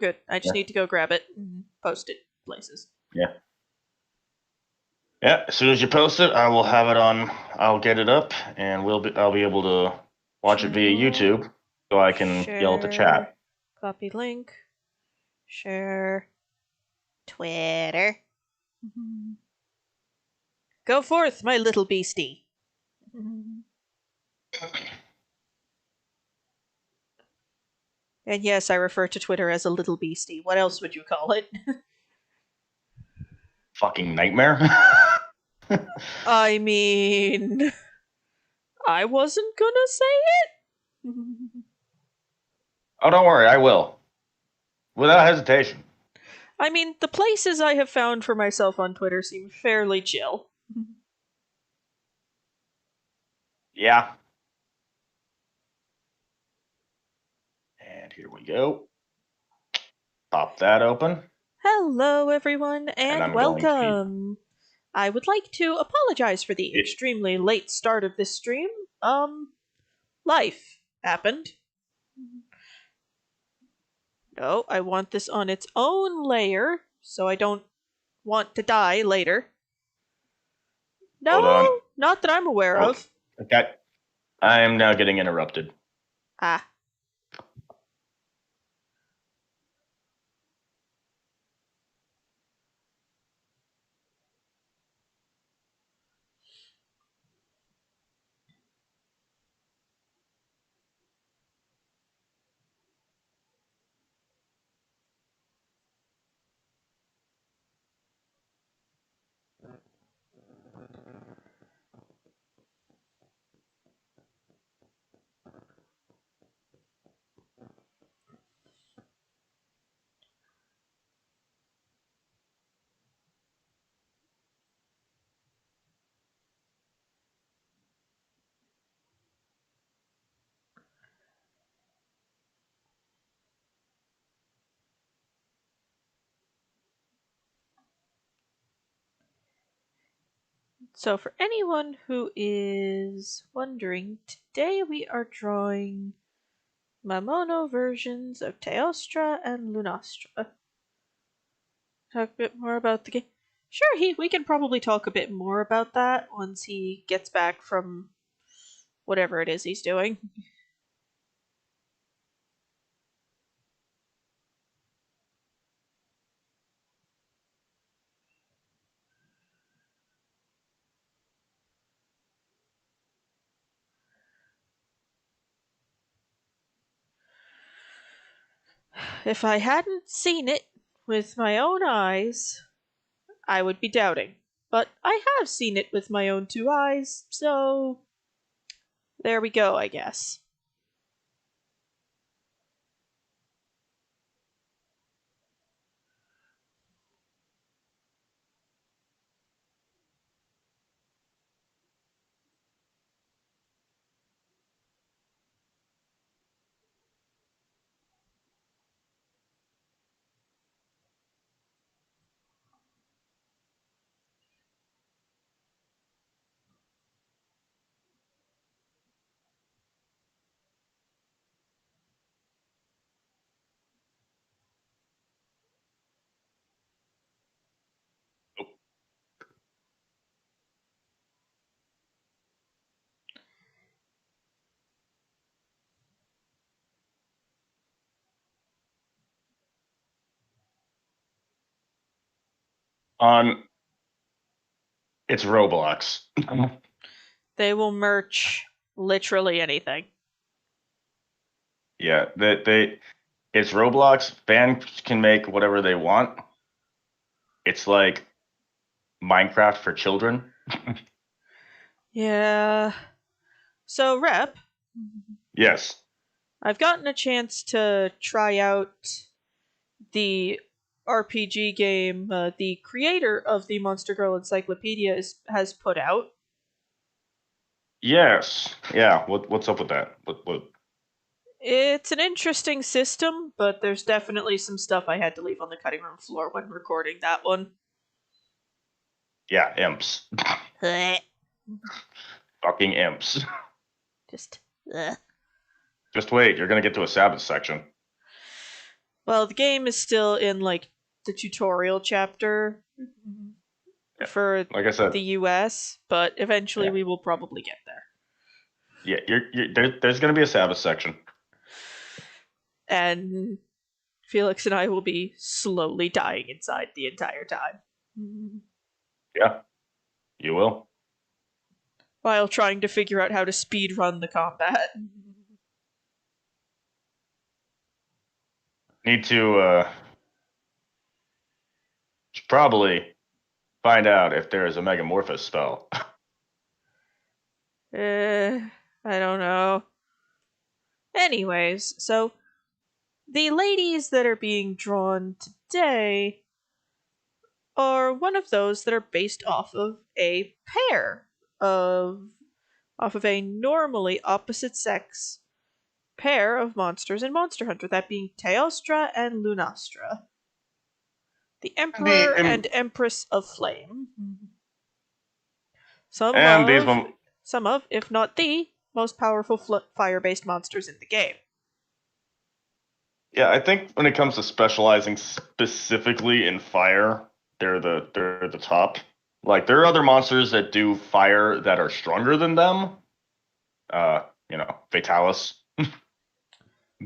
Good. I just Yeah. need to go grab it and post it places. Yeah. Yeah. As soon as you post it, I will have it on. I'll get it up, and I'll be able to watch it via Channel. YouTube, so I can yell at the Share. chat. Copy link. Share. Twitter. Go forth, my little beastie. And yes, I refer to Twitter as a little beastie. What else would you call it? Fucking nightmare. I mean, I wasn't gonna say it. Oh, don't worry, I will. Without hesitation. I mean, the places I have found for myself on Twitter seem fairly chill. Yeah. And here we go. Pop that open. Hello, everyone, And and I'm going to be. welcome. I would like to apologize for the It, extremely late start of this stream. Life happened. No, I want this on its own layer, so I don't want to die later. hold on. No, not that I'm aware Oh, of. okay. I am now getting interrupted. Ah. So, for anyone who is wondering, today we are drawing Mamono versions of Teostra and Lunastra. Talk a bit more about the game. Sure, we can probably talk a bit more about that once he gets back from whatever it is he's doing. If I hadn't seen it with my own eyes, I would be doubting. But I have seen it with my own two eyes, so there we go, I guess. On It's Roblox. They will merch literally anything. Yeah, it's Roblox. Fans can make whatever they want. It's like Minecraft for children. Yeah. So, Rep, Yes. I've gotten a chance to try out the RPG game the creator of the Monster Girl Encyclopedia has put out. Yes. Yeah. What's up with that? What? It's an interesting system, but there's definitely some stuff I had to leave on the cutting room floor when recording that one. Yeah, imps. Fucking imps. Just. Ugh. Just wait. You're gonna get to a Sabbath section. Well, the game is still in like the tutorial chapter Yeah. for Like I said, the US, but eventually yeah, we will probably get there. yeah. There's going to be a Sabbath section. And Felix and I will be slowly dying inside the entire time. Yeah, you will. While trying to figure out how to speed run the combat. Need to probably find out if there is a Megamorphosis spell. I don't know. Anyways, so the ladies that are being drawn today are one of those that are based off of a pair of off of a normally opposite sex pair of monsters in Monster Hunter, that being Teostra and Lunastra, the the Emperor and Empress of Flame. Some and these of, one, some of, if not the most powerful fire-based monsters in the game. yeah, I think when it comes to specializing specifically in fire, they're the top. Like there are other monsters that do fire that are stronger than them. Fatalis.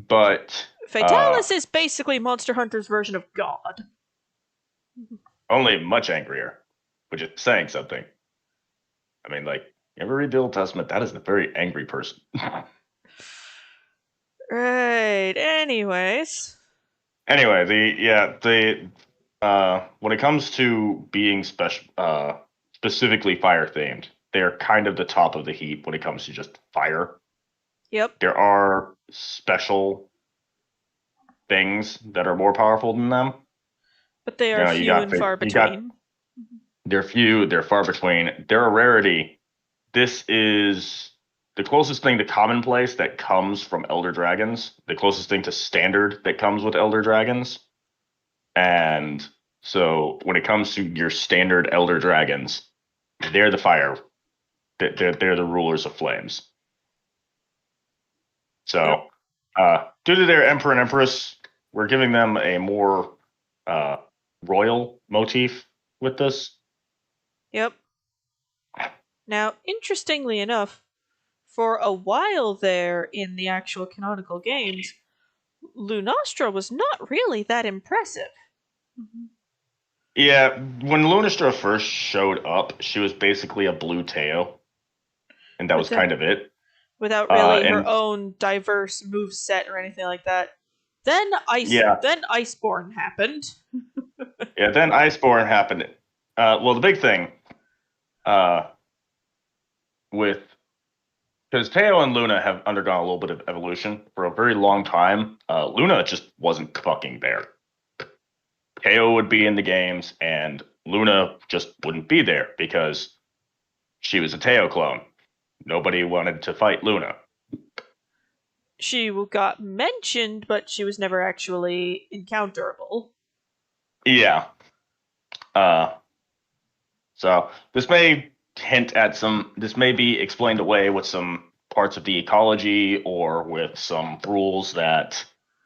But Fatalis is basically Monster Hunter's version of God. only much angrier, which is saying something. I mean, like, you ever read the Old Testament? That is a very angry person. Right. Anyways. Anyway, when it comes to being specifically fire themed, they're kind of the top of the heap when it comes to just fire. Yep. There are special things that are more powerful than them. But they You are know, few and far you got between. they're few, they're far between. They're a rarity. This is the closest thing to commonplace that comes from Elder Dragons, the closest thing to standard that comes with Elder Dragons. And so when it comes to your standard Elder Dragons, they're the fire. They're the rulers of flames. Yep. So due to their Emperor and Empress, we're giving them a more uh, royal motif with this. Yep. Now, interestingly enough, for a while there in the actual canonical games, Lunastra was not really that impressive. Yeah, when Lunastra first showed up, she was basically a blue Teo, and that was Without, kind of it. without really her And own diverse move set or anything like that. yeah, Then Iceborne happened. yeah. Then Iceborne happened. Well, the big thing uh, with because Teo and Luna have undergone a little bit of evolution for a very long time. Luna just wasn't fucking there. Teo would be in the games, and Luna just wouldn't be there because she was a Teo clone. Nobody wanted to fight Luna. She got mentioned, but she was never actually encounterable. Yeah. Uh, so this may hint at some. This may be explained away with some parts of the ecology or with some rules that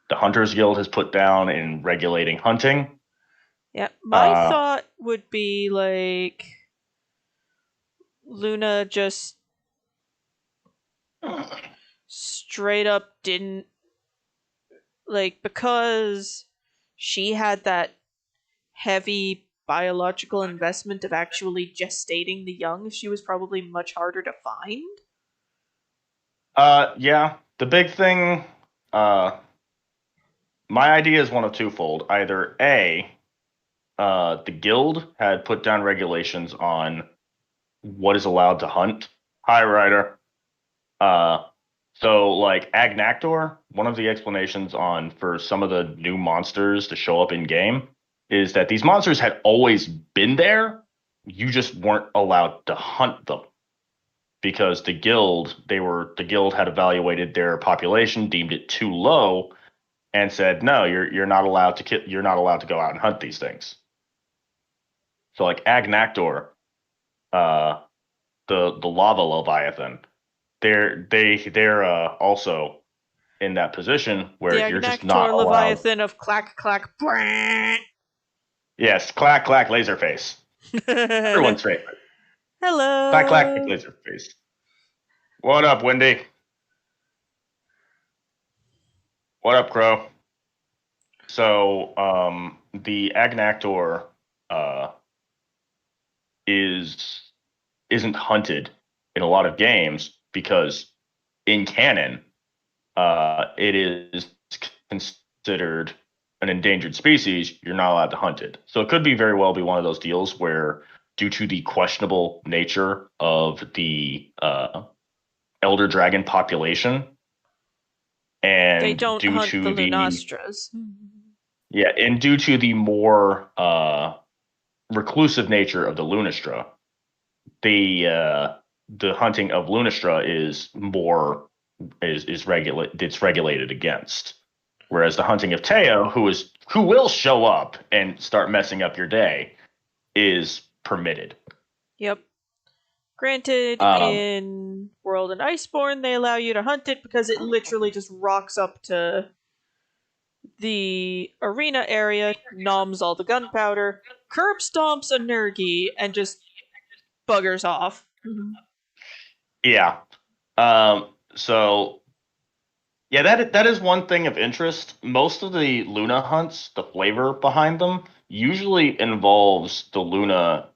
the Hunters Guild has put down in regulating hunting. Yeah, my Uh, thought would be like Luna just straight up didn't like, because she had that heavy biological investment of actually gestating the young, she was probably much harder to find. yeah. The big thing. Uh, my idea is one of twofold. Either A, the guild had put down regulations on what is allowed to hunt. Hi, Ryder. Uh, so like Agnactor, one of the explanations on for some of the new monsters to show up in game is that these monsters had always been there. You just weren't allowed to hunt them because the guild had evaluated their population, deemed it too low, and said no, you're not allowed to you're not allowed to go out and hunt these things. So like Agnactor, uh, the lava leviathan, they're also. in that position The where you're just Agnactor not allowed. Leviathan of clack clack. Yes, clack clack laser face. Everyone's favorite. Clack clack Hello. laser face. What up, Wendy? What up, Crow? So, the Agnactor uh, is isn't hunted in a lot of games because in canon, it is considered an endangered species. You're not allowed to hunt it. So it could be very well be one of those deals where, due to the questionable nature of the elder dragon population, They and don't due hunt the to the Lunastras. yeah, and due to the more reclusive nature of the Lunastra, the hunting of Lunastra is more is regulate it's regulated against. Whereas the hunting of Teo, who will show up and start messing up your day, is permitted. Yep. Granted, Um, in World and Iceborne, they allow you to hunt it because it literally just rocks up to the arena area, noms all the gunpowder, curb stomps a Nergi, and just buggers off. yeah. So yeah, that is one thing of interest. Most of the Luna hunts, the flavor behind them, usually involves the Luna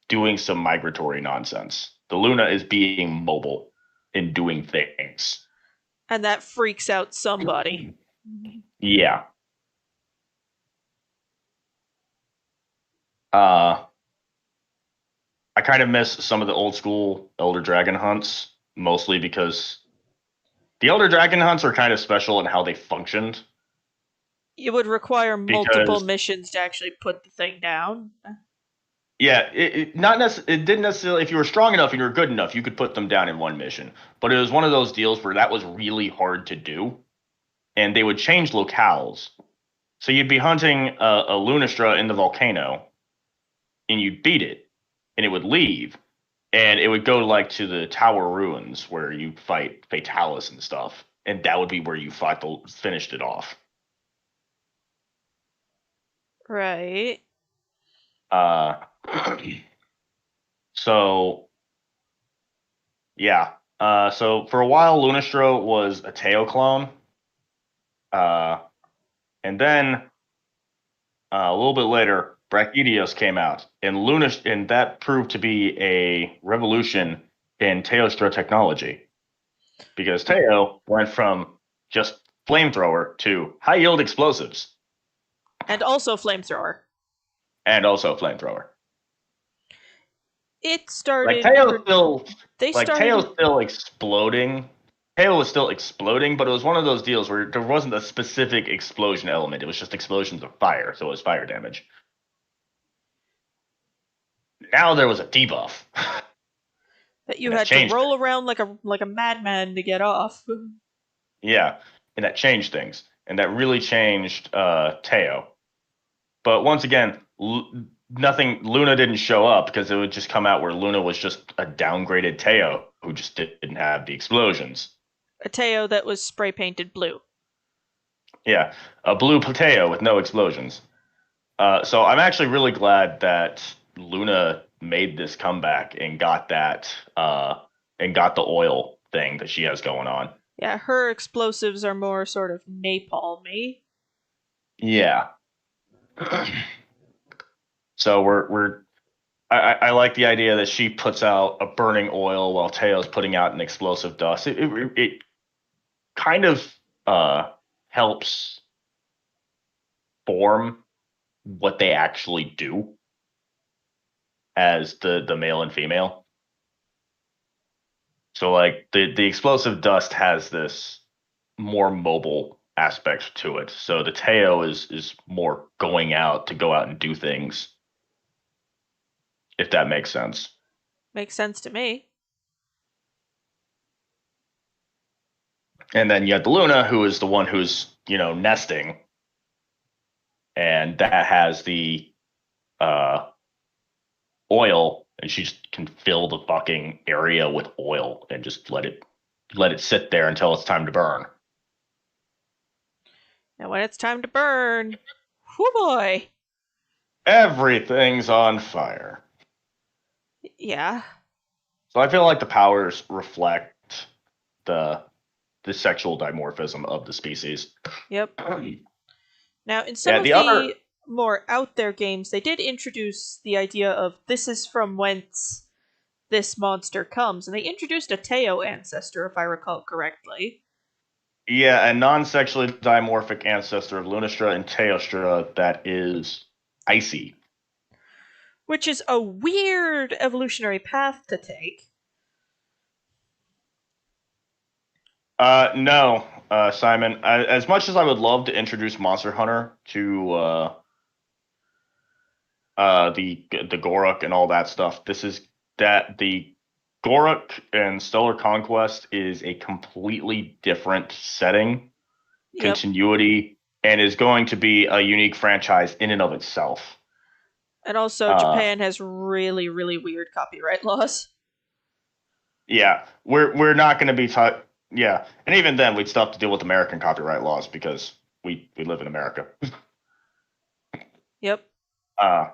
doing some migratory nonsense. The Luna is being mobile and doing things. And that freaks out somebody. Yeah. Uh, I kind of miss some of the old school Elder Dragon hunts, mostly because the Elder Dragon hunts are kind of special in how they functioned. It would require multiple Because missions to actually put the thing down. yeah, it didn't necessarily. If you were strong enough and you were good enough, you could put them down in one mission. But it was one of those deals where that was really hard to do, and they would change locales. So you'd be hunting a Lunastra in the volcano, and you'd beat it, and it would leave, and it would go like to the Tower Ruins where you fight Fatalis and stuff, and that would be where you finished it off. Right. Uh, so yeah, so for a while, Lunastra was a Teo clone, uh, and then a little bit later, Brachydios came out, and and that proved to be a revolution in Teostra technology because Teo went from just flamethrower to high yield explosives And also flamethrower. and also flamethrower. It Like started. Teo's still They like started. Teo's still exploding. Teo was still exploding, but it was one of those deals where there wasn't a specific explosion element. It was just explosions of fire, so it was fire damage. Now there was a debuff, That you and that had to changed roll it. around like a madman to get off. Yeah, and that changed things, and that really changed Teo. But once again, nothing. Luna didn't show up because it would just come out where Luna was just a downgraded Teo who just didn't have the explosions. A Teo that was spray painted blue. Yeah, a blue Teo with no explosions. So I'm actually really glad that Luna made this comeback and got the oil thing that she has going on. Yeah, her explosives are more sort of napalmy. Yeah. So I like the idea that she puts out a burning oil while Teo's putting out an explosive dust. It kind of helps form what they actually do as the male and female. So like the explosive dust has this more mobile aspect to it. So the Teo is more going out to go out and do things, if that makes sense. Makes sense to me. And then you have the Luna, who is the one who's, nesting, and that has the uh oil, and she just can fill the fucking area with oil and just let it sit there until it's time to burn. And when it's time to burn, whoo boy! Everything's on fire. Yeah. So I feel like the powers reflect the the sexual dimorphism of the species. Yep. Now, in some Yeah, of the other the more out there games, they did introduce the idea of this is from whence this monster comes, and they introduced a Teo ancestor, if I recall correctly. yeah, a non-sexually dimorphic ancestor of Lunastra and Teostra that is icy. Which is a weird evolutionary path to take. No, Simon. As much as I would love to introduce Monster Hunter to the Goruk and all that stuff, this is that the Goruk and Stellar Conquest is a completely different setting, Yep. continuity, and is going to be a unique franchise in and of itself. And also, Uh, Japan has really, really weird copyright laws. yeah, we're not going to be yeah, and even then we'd still have to deal with American copyright laws because we live in America. Yep. Uh,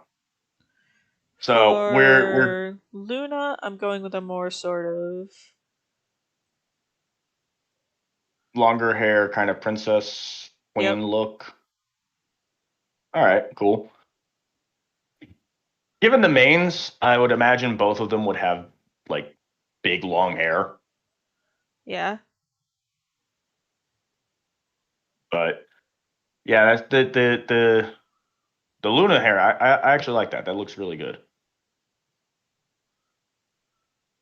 so we're For Luna, I'm going with a more sort of. longer hair kind of princess queen Yep. look. All right, cool. Given the mains, I would imagine both of them would have like big long hair, Yeah. but yeah, that's the Luna hair. I actually like that. That looks really good.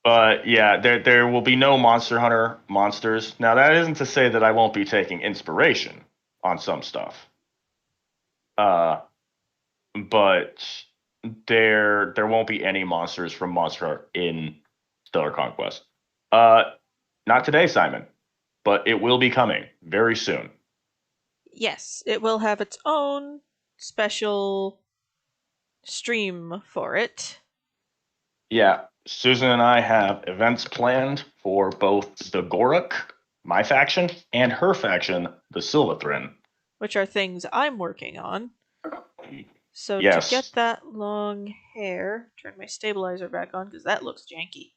But yeah, there will be no Monster Hunter monsters. Now that isn't to say that I won't be taking inspiration on some stuff. Uh, but there won't be any monsters from Monster Hunter in Stellar Conquest. Uh, not today, Simon, but it will be coming very soon. Yes, it will have its own special stream for it. Yeah, Susan and I have events planned for both the Goruk, my faction, and her faction, the Sylvathrin. Which are things I'm working on. So to Yes. get that long hair, turn my stabilizer back on because that looks janky.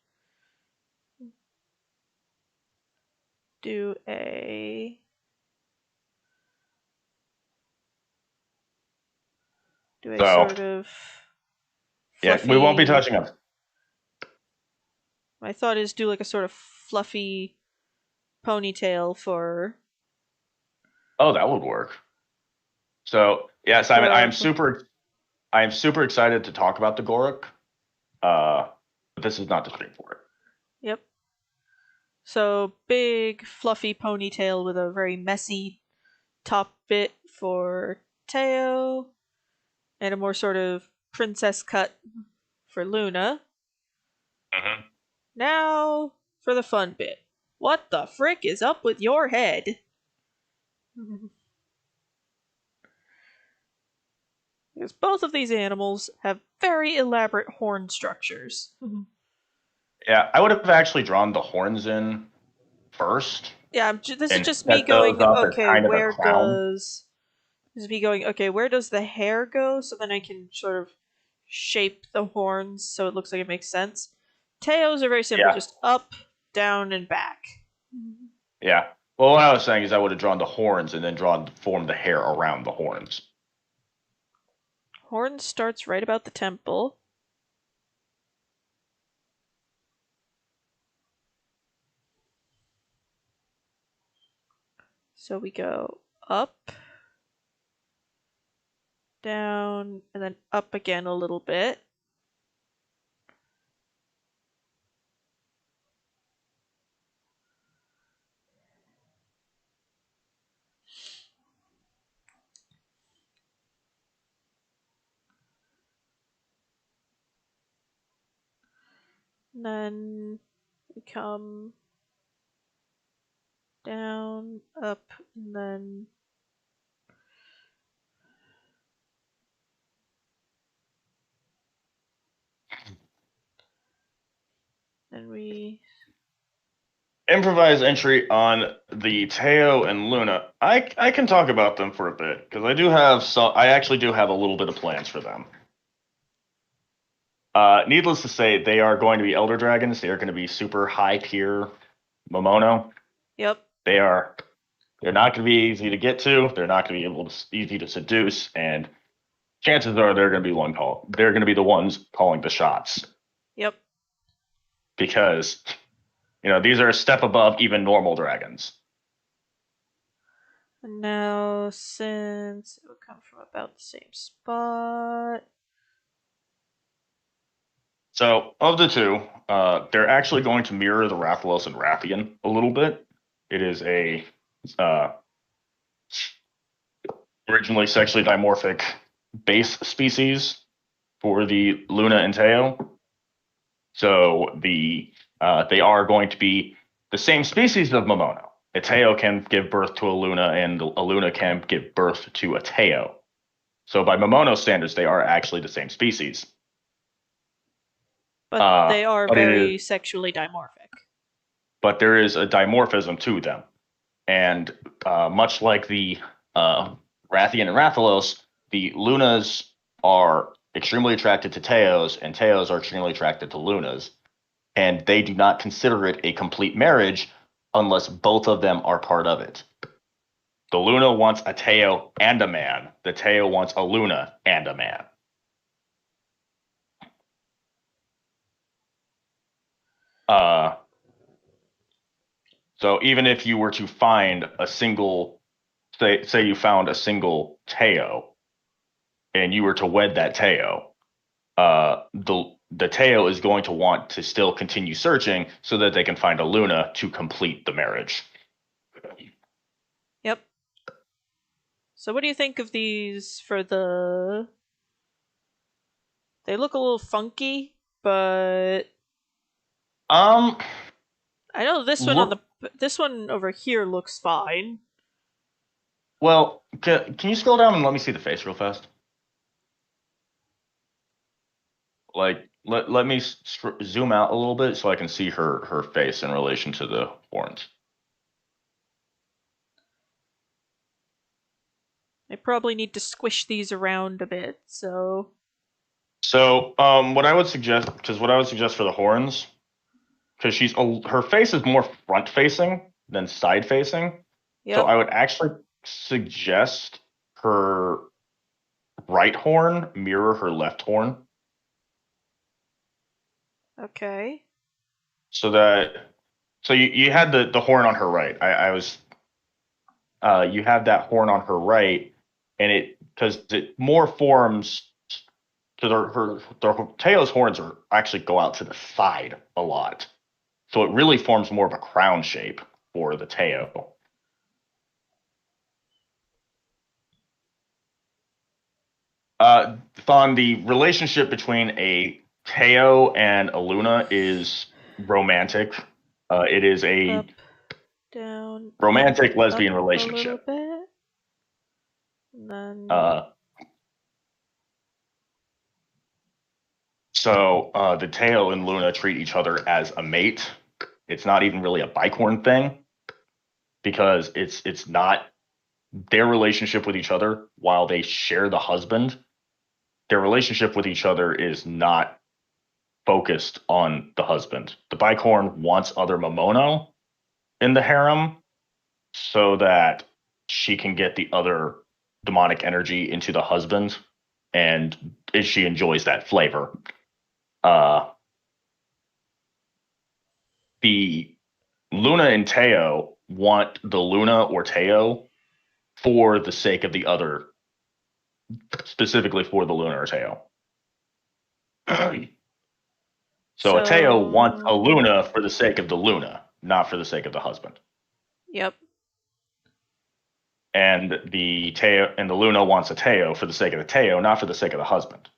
Do a So sort of yeah, we won't be fluffy. touching them. My thought is do like a sort of fluffy ponytail Oh, that would work. So yeah, Simon, for I am super excited to talk about the Goruk. But this is not the stream for it. yep. So big fluffy ponytail with a very messy top bit for Teo, and a more sort of princess cut for Luna. Mm-hmm. Now for the fun bit. What the frick is up with your head? Because both of these animals have very elaborate horn structures. Yeah, I would have actually drawn the horns in first Yeah, this is and just me set those going, up as okay, kind of a where crown. does. This is me going, okay, where does the hair go? So then I can sort of shape the horns so it looks like it makes sense. Teos are very simple, Yeah, just up, down, and back. yeah. Well, what I was saying is I would have drawn the horns and then formed the hair around the horns. Horn starts right about the temple. So we go up, down, and then up again a little bit. And then we come down, up, and then we. Improvised entry on the Teo and Luna. I can talk about them for a bit because I actually do have a little bit of plans for them. Needless to say, they are going to be elder dragons. They are going to be super high tier Mamono. Yep. They are. They're not going to be easy to get to. They're not going to be easy to seduce, and chances are they're going to be one call. They're going to be the ones calling the shots Yep. because these are a step above even normal dragons. And now, since it would come from about the same spot. So of the two, they're actually going to mirror the Rathalos and Rathian a little bit. It is a uh, originally sexually dimorphic base species for the Luna and Teo. So they are going to be the same species of Mamono. A Teo can give birth to a Luna, and a Luna can give birth to a Teo. So by Mamono standards, they are actually the same species. But they are But it very is, sexually dimorphic. but there is a dimorphism to them, and much like the Rathian and Rathalos, the Lunas are extremely attracted to Teos, and Teos are extremely attracted to Lunas, and they do not consider it a complete marriage unless both of them are part of it. The Luna wants a Teo and a man. The Teo wants a Luna and a man. Uh, so even if you were to find a single, say you found a single Teo, and you were to wed that Teo, the Teo is going to want to still continue searching so that they can find a Luna to complete the marriage. Yep. So, what do you think of these for the. They look a little funky, but. Um, I know this one on look, the. This one over here looks fine. well, can you scroll down and let me see the face real fast? Like, let me zoom out a little bit so I can see her face in relation to the horns. I probably need to squish these around a bit, so. So, what I would suggest, for the horns, because her face is more front facing than side facing, so Yep. I would actually suggest her right horn mirror her left horn, Okay. so that you had the horn on her right. I was you have that horn on her right, and it because it more forms because her Teo's horns are actually go out to the side a lot. So it really forms more of a crown shape for the Teo. Thon, the relationship between a Teo and a Luna is romantic. It is a Up, down, and romantic up lesbian a little relationship. bit. And then. Uh, the Teo and Luna treat each other as a mate. It's not even really a bicorn thing because it's not their relationship with each other while they share the husband. Their relationship with each other is not focused on the husband. The bicorn wants other Mamono in the harem so that she can get the other demonic energy into the husband, and she enjoys that flavor. Uh, the Luna and Teo want the Luna or Teo for the sake of the other, specifically for the Luna or Teo. So a Teo wants a So. Luna for the sake of the Luna, not for the sake of the husband. Yep. And the Luna wants a Teo for the sake of the Teo, not for the sake of the husband.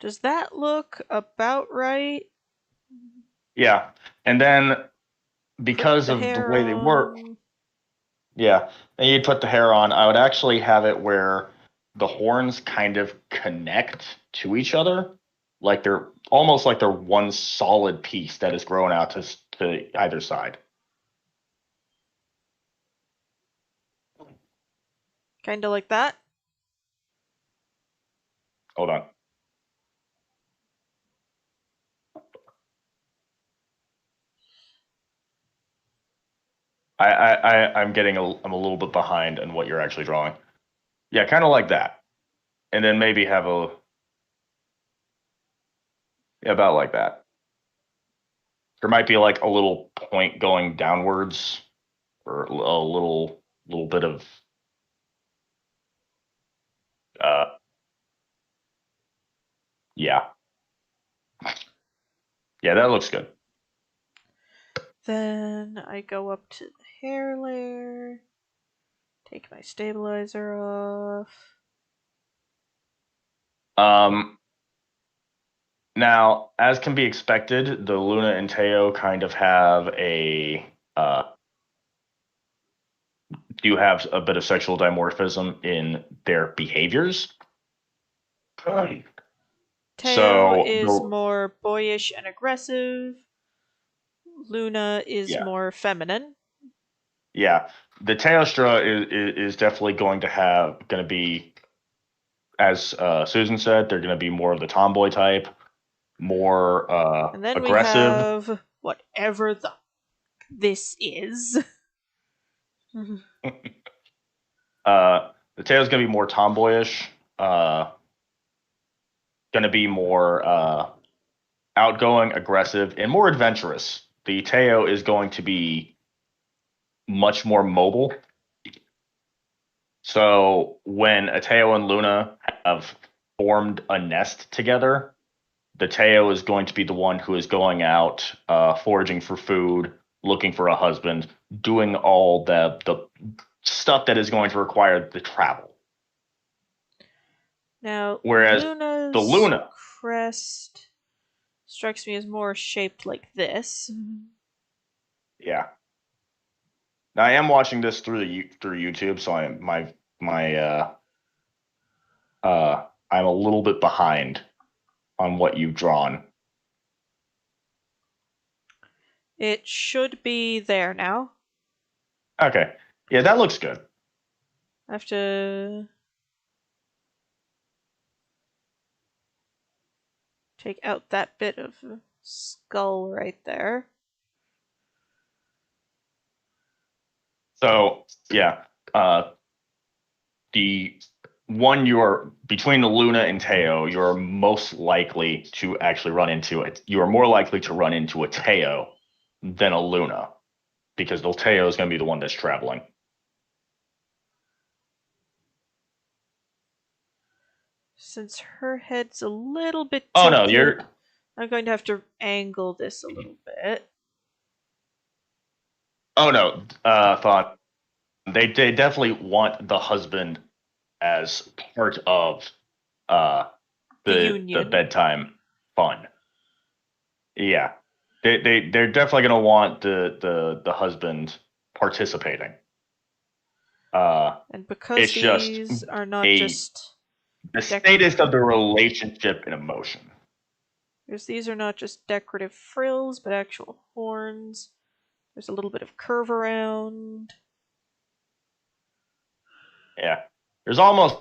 Does that look about right? Yeah. And then Put because the of the hair way they work, on. yeah, and you'd put the hair on. I would actually have it where the horns kind of connect to each other, like they're almost like they're one solid piece that is grown out to either side. Kinda like that. Hold on. I'm getting I'm a little bit behind on what you're actually drawing. Yeah, kind of like that, and then maybe have a yeah, about like that. There might be like a little point going downwards, or a little bit of uh yeah, yeah, that looks good. Then I go up to the hair layer, take my stabilizer off. Um, Now, as can be expected, the Luna and Teo kind of have a do have a bit of sexual dimorphism in their behaviors. Teo So is the more boyish and aggressive. Luna is yeah, more feminine. yeah, the Teostra is definitely going to be, as Susan said, they're going to be more of the tomboy type, more And then we aggressive. have whatever this is. The Teo's going to be more tomboyish. Going to be more outgoing, aggressive, and more adventurous. The Teo is going to be much more mobile. So when a Teo and Luna have formed a nest together, the Teo is going to be the one who is going out, foraging for food, looking for a husband, doing all the stuff that is going to require the travel. Now, Whereas the Luna's Luna, crest strikes me as more shaped like this. yeah. Now I am watching this through YouTube, so I'm a little bit behind on what you've drawn. It should be there now. Okay. Yeah, that looks good. I have to take out that bit of skull right there. So, yeah, the one you're between the Luna and Teo, you're most likely to actually run into it. You are more likely to run into a Teo than a Luna because the Teo is going to be the one that's traveling. Since her head's a little bit Oh no, tilted, I'm going to have to angle this a little bit. oh no, thought they definitely want the husband as part of uh The the union. bedtime fun. Yeah, they're definitely gonna want the husband participating. Uh, And because it's just these are not a just the decorative, status of the relationship and emotion. because these are not just decorative frills, but actual horns. There's a little bit of curve around. Yeah, there's almost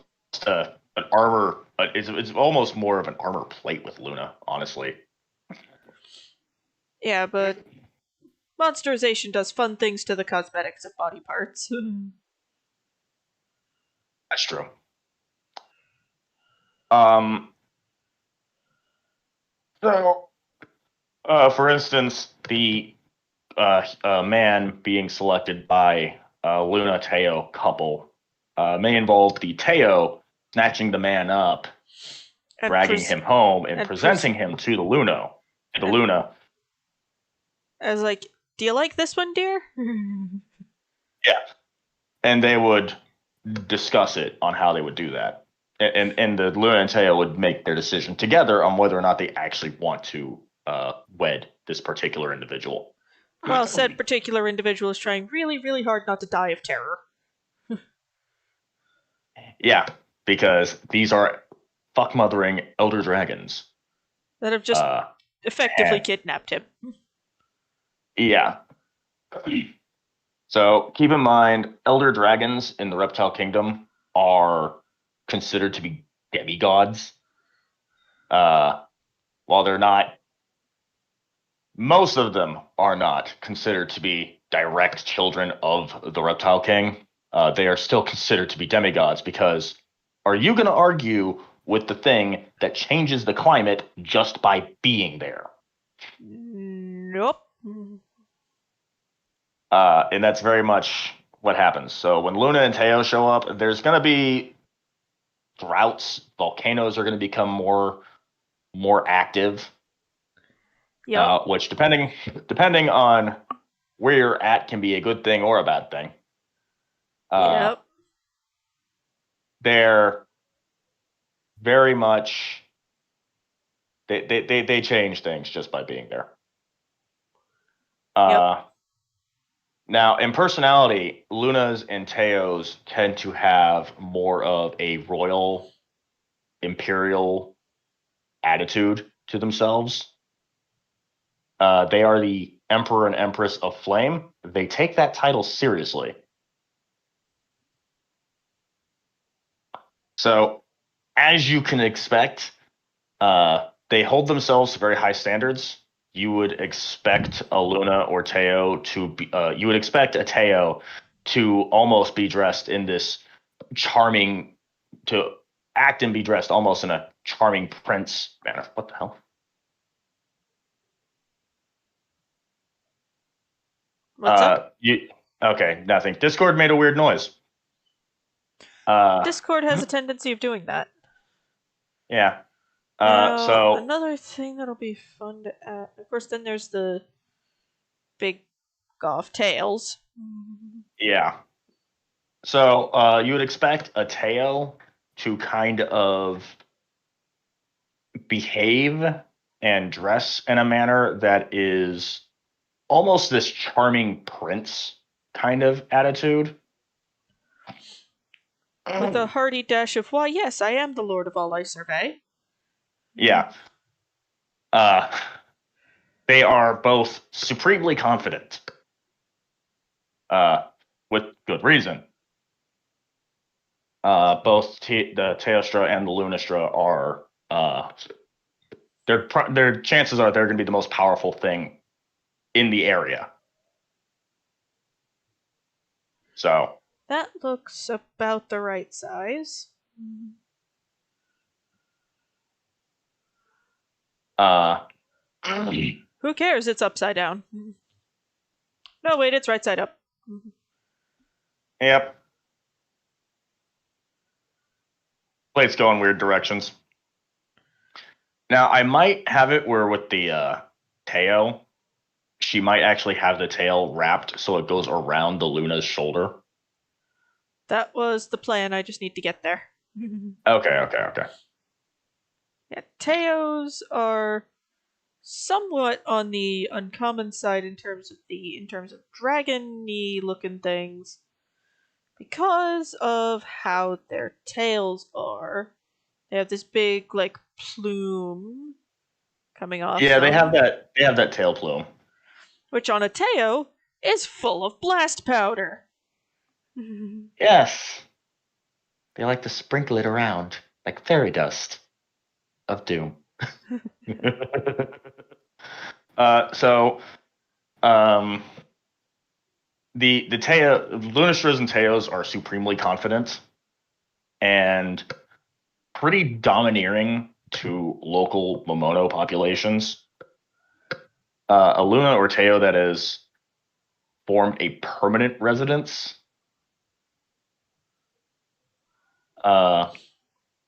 an armor. It's almost more of an armor plate with Luna, honestly. Yeah, but monsterization does fun things to the cosmetics of body parts. That's true. Um, so, for instance, the man being selected by Luna Teo couple may involve the Teo snatching the man up, and dragging him home, and and presenting him to the and Luna. I was like, "Do you like this one, dear?" Yeah, and they would discuss it on how they would do that, and the Luna and Teo would make their decision together on whether or not they actually want to wed this particular individual. While said particular individual is trying really, really hard not to die of terror. Yeah, because these are fuck mothering elder dragons. That have just Uh, effectively and kidnapped him. Yeah. So keep in mind, elder dragons in the reptile kingdom are considered to be demigods. Uh, while they're not, most of them are not considered to be direct children of the reptile king. They are still considered to be demigods because are you going to argue with the thing that changes the climate just by being there? Nope. And that's very much what happens. So when Luna and Teo show up, there's going to be droughts. Volcanoes are going to become more active, Yep. which depending on where you're at can be a good thing or a bad thing. Uh, Yep. they're very much they change things just by being there. Yep. Uh, Now, in personality, Luna's and Teo's tend to have more of a royal imperial attitude to themselves. They are the Emperor and Empress of Flame. They take that title seriously. So, as you can expect, they hold themselves to very high standards. You would expect a Luna or Teo to be. You would expect a Teo to almost be dressed in this charming, to act and be dressed almost in a charming prince manner. What the hell? What's up? You okay? Nothing. Discord made a weird noise. Uh, Discord has a tendency of doing that. yeah. Now, So another thing that'll be fun to add. Of course, then there's the big off tails. yeah. So you would expect a Teo to kind of behave and dress in a manner that is almost this charming prince kind of attitude. With a hearty dash of, why, yes, I am the Lord of all I survey. Yeah. Uh, they are both supremely confident, uh, with good reason. Both the Teostra and the Lunastra are their chances are they're going to be the most powerful thing in the area. So, That looks about the right size. uh, Who cares? It's upside down. No, wait, it's right side up. yep, plates go in weird directions. Now, I might have it where with the Teo, she might actually have the tail wrapped so it goes around the Luna's shoulder. That was the plan. I just need to get there. Okay, okay, okay. Yeah, Teos are somewhat on the uncommon side in terms of dragon-y looking things because of how their tails are. They have this big like plume coming off Yeah, them, they have that tail plume. which on a Teo is full of blast powder. Yes, they like to sprinkle it around like fairy dust of doom. So um, the Teo, Lunastras and Teos are supremely confident and pretty domineering to local Mamono populations. A Luna or Teo that has formed a permanent residence. Uh,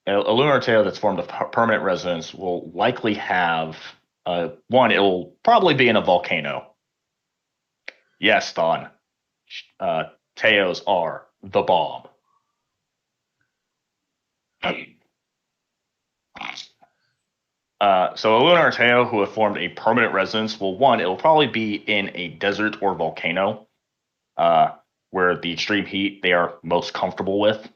a Luna or Teo that's formed a permanent residence will likely have one. It will probably be in a volcano. Yes, Thon. Uh, Teos are the bomb. So a lunar Teo who have formed a permanent residence, well, one, it will probably be in a desert or volcano, uh, where the extreme heat they are most comfortable with.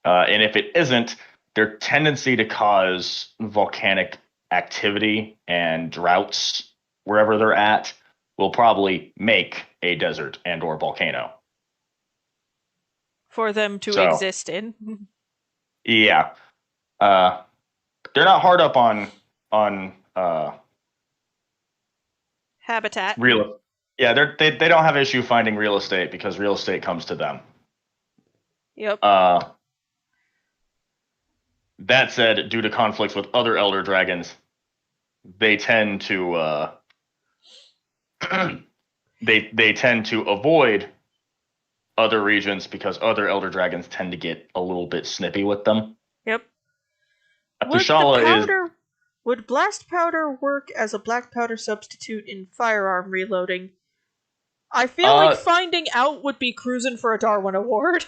And if it isn't, their tendency to cause volcanic activity and droughts. wherever they're at will probably make a desert and or volcano. For them to So exist in. yeah, uh, they're not hard up on Habitat. real. Yeah, they don't have issue finding real estate because real estate comes to them. Yep. Uh, that said, due to conflicts with other elder dragons, they tend to they tend to avoid other regions because other elder dragons tend to get a little bit snippy with them. Yep. Would the Tushala is powder would blast powder work as a black powder substitute in firearm reloading? I feel like uh finding out would be cruising for a Darwin Award.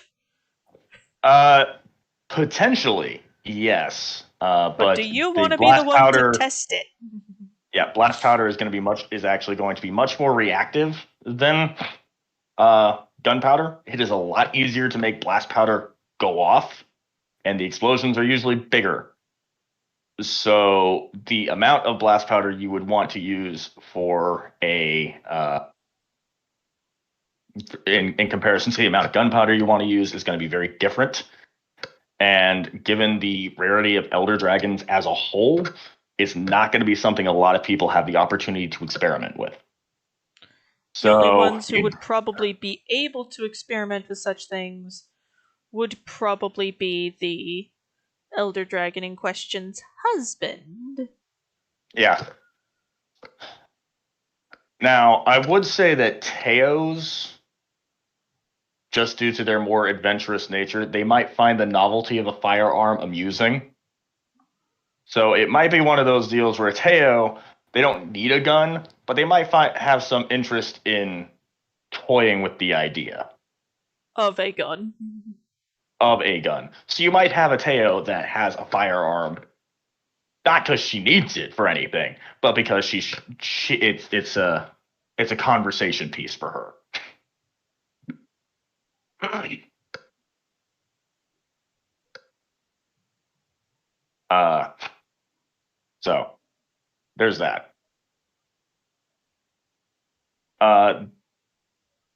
uh potentially yes. But do But you the want to be the blast one to powder, test it? yeah, blast powder is actually going to be much more reactive than gunpowder. It is a lot easier to make blast powder go off, and the explosions are usually bigger. So the amount of blast powder you would want to use for a in comparison to the amount of gunpowder you want to use is going to be very different. And given the rarity of elder dragons as a whole, it's not going to be something a lot of people have the opportunity to experiment with. The only So ones who would probably be able to experiment with such things would probably be the Elder Dragon in question's husband. yeah. Now I would say that Teos, just due to their more adventurous nature, they might find the novelty of a firearm amusing. So it might be one of those deals where Teo, they don't need a gun, but they might have some interest in toying with the idea Of a gun. of a gun. So you might have a Teo that has a firearm, not because she needs it for anything, but because it's a conversation piece for her. uh, so there's that. Uh,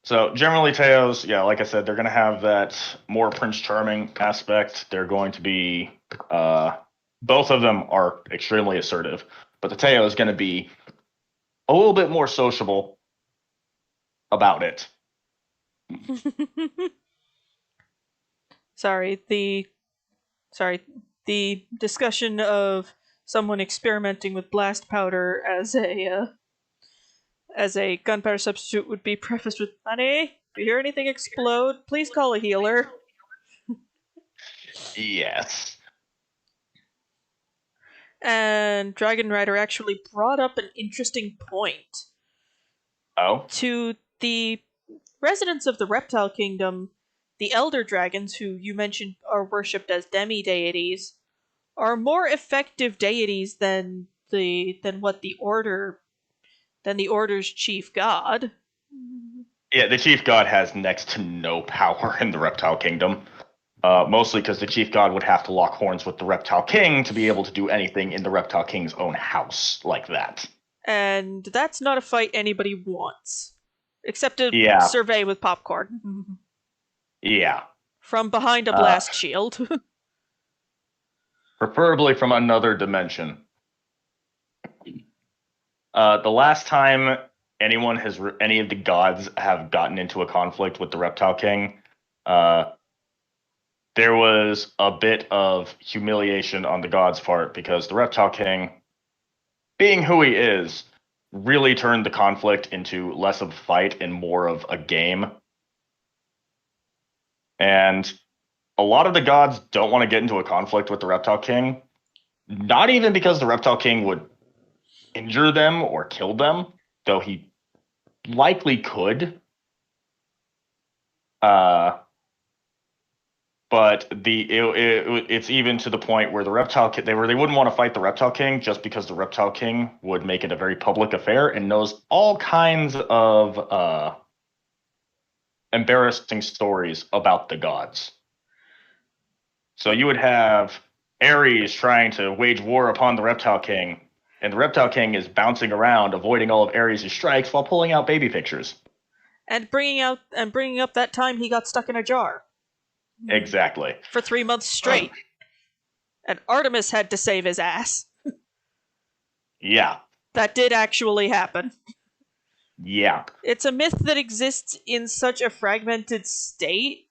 So generally, Teos, yeah, like I said, they're going to have that more Prince Charming aspect. They're going to be, both of them are extremely assertive, but the Teo is going to be a little bit more sociable about it. sorry, the sorry, the discussion of someone experimenting with blast powder as a gunpowder substitute would be prefaced with, "Honey, if you hear anything explode, please call a healer." Yes. And Dragon Rider actually brought up an interesting point. Oh, To the residents of the Reptile Kingdom, the Elder Dragons, who you mentioned are worshipped as demi deities, are more effective deities than what the Order's chief god. yeah. The Chief God has next to no power in the Reptile Kingdom. Mostly because the Chief God would have to lock horns with the Reptile King to be able to do anything in the Reptile King's own house like that. And that's not a fight anybody wants. Except to Yeah, survey with popcorn. yeah. From behind a Uh, blast shield. Preferably from another dimension. The last time any of the gods have gotten into a conflict with the Reptile King, uh, there was a bit of humiliation on the gods' part because the Reptile King, being who he is, really turned the conflict into less of a fight and more of a game. And a lot of the gods don't want to get into a conflict with the Reptile King, not even because the Reptile King would injure them or kill them, though he likely could. Uh, but it's even to the point where the reptile they wouldn't want to fight the reptile king just because the reptile king would make it a very public affair and knows all kinds of embarrassing stories about the gods. So you would have Ares trying to wage war upon the reptile king, And the Reptile King is bouncing around, avoiding all of Ares' strikes while pulling out baby pictures. And bringing up that time he got stuck in a jar Exactly. for 3 months straight, and Artemis had to save his ass. Yeah. That did actually happen. Yeah. It's a myth that exists in such a fragmented state.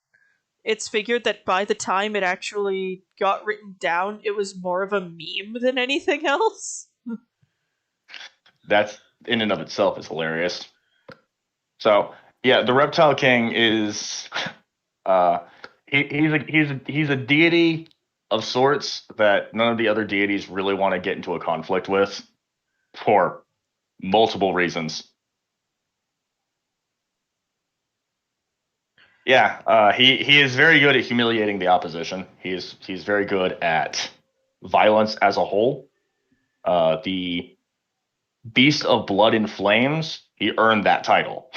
It's figured that by the time it actually got written down, it was more of a meme than anything else. That's in and of itself is hilarious. So yeah, the Reptile King is uh he's a deity of sorts that none of the other deities really want to get into a conflict with for multiple reasons. Yeah, he is very good at humiliating the opposition. He's very good at violence as a whole. The Beast of Blood and Flames, he earned that title.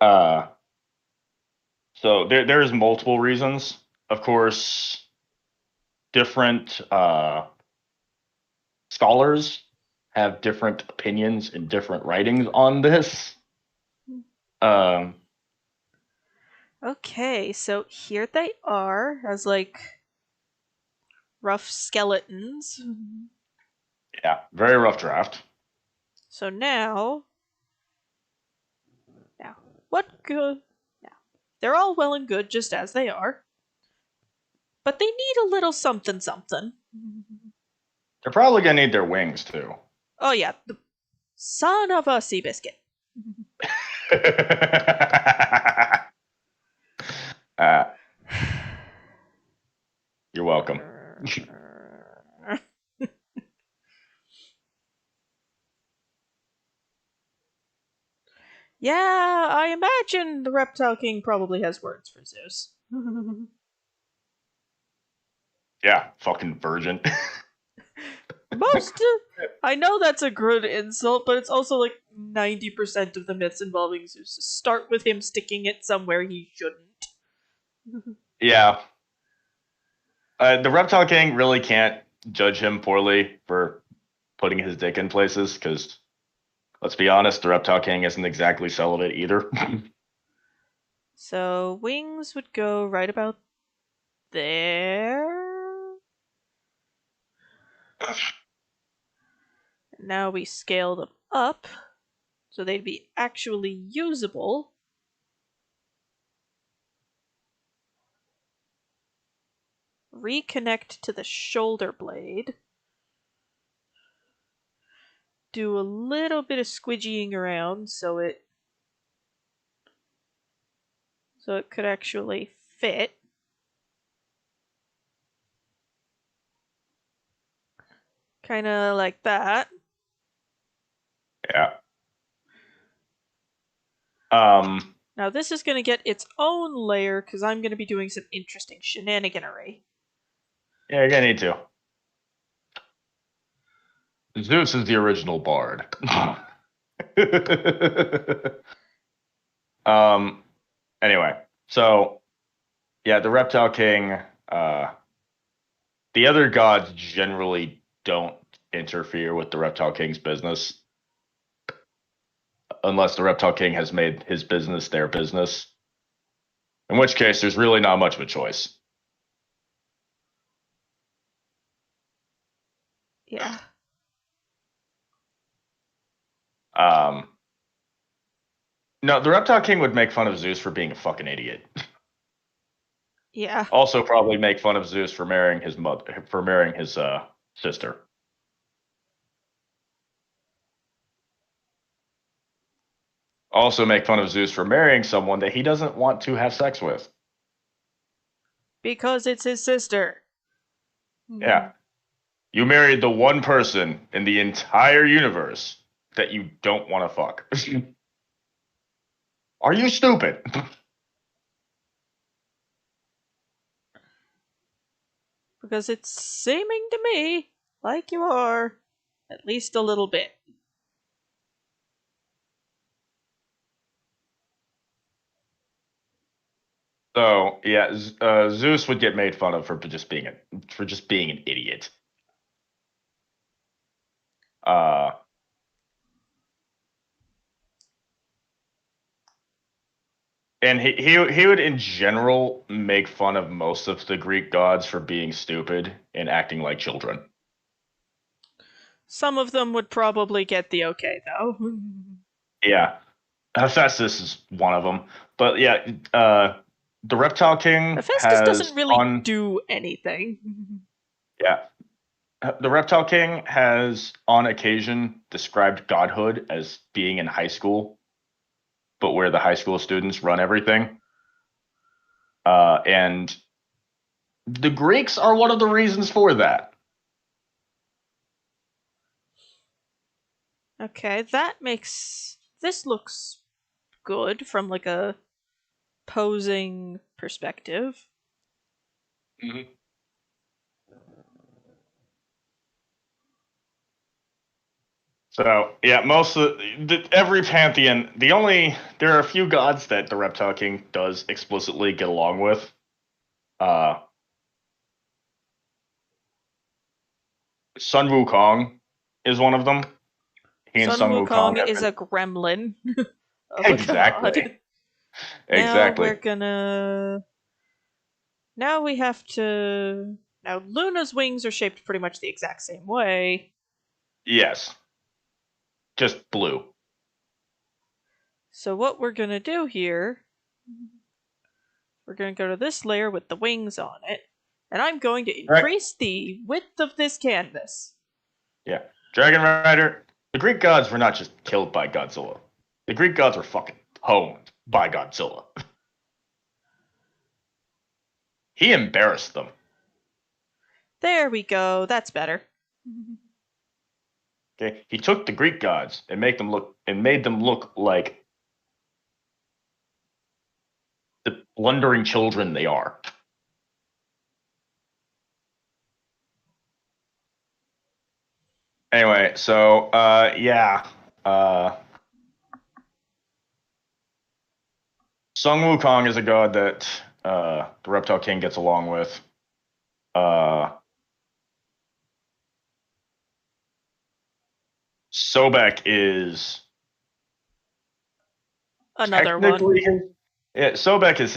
Uh, so there's multiple reasons. Of course, different scholars have different opinions and different writings on this. Um, Okay, so here they are as like rough skeletons. yeah, very rough draft. So now, what good? Now, they're all well and good just as they are, but they need a little something something. They're probably gonna need their wings too. Oh yeah, the son of a sea biscuit. uh, you're welcome. Yeah, I imagine the Reptile King probably has words for Zeus. Yeah, fucking virgin. Most. I know that's a good insult, but it's also like 90% of the myths involving Zeus start with him sticking it somewhere he shouldn't. Yeah, the Reptile King really can't judge him poorly for putting his dick in places because let's be honest, the Reptile King isn't exactly celibate either. So, wings would go right about there. Now we scale them up so they'd be actually usable. Reconnect to the shoulder blade. Do a little bit of squidgying around so it could actually fit. Kind of like that. Yeah. Um. Now this is going to get its own layer because I'm going to be doing some interesting shenaniganery. Yeah, you're gonna need to. Zeus is the original bard. um. Anyway, so yeah, the Reptile King. Uh, the other gods generally don't interfere with the Reptile King's business unless the Reptile King has made his business their business. In which case, there's really not much of a choice. Yeah. Um, no, the Reptile King would make fun of Zeus for being a fucking idiot. Yeah. Also, probably make fun of Zeus for marrying his sister. Also, make fun of Zeus for marrying someone that he doesn't want to have sex with. Because it's his sister. Yeah, you married the one person in the entire universe that you don't want to fuck. Are you stupid? Because it's seeming to me like you are. At least a little bit. So yeah, Zeus would get made fun of for just being an idiot. Uh, and he would in general make fun of most of the Greek gods for being stupid and acting like children. Some of them would probably get the okay, though. Yeah, Hephaestus is one of them. But yeah, the Reptile King Hephaestus has doesn't really on do anything. yeah, the Reptile King has on occasion described godhood as being in high school, but where the high school students run everything. And the Greeks are one of the reasons for that. Okay, that makes. This looks good from like a posing perspective. Mm-hmm. So yeah, most of every pantheon, there are a few gods that the Reptile King does explicitly get along with. Uh, Sun Wukong is one of them. He and Sun Sun Wukong Wukong have is been a gremlin of a exactly, god. Now exactly. we're gonna. Now we have to. Now Luna's wings are shaped pretty much the exact same way. Yes, just blue. So what we're gonna do here, we're gonna go to this layer with the wings on it, and I'm going to Right? increase the width of this canvas. Yeah. Dragon Rider. The Greek gods were not just killed by Godzilla. The Greek gods were fucking pwned by Godzilla. He embarrassed them. There we go. That's better. Okay, he took the Greek gods and made them look like the blundering children they are. Anyway, so yeah, uh, Sung Wukong is a god that the Reptile King gets along with. Uh, Sobek is Another one. technically his. Yeah, Sobek is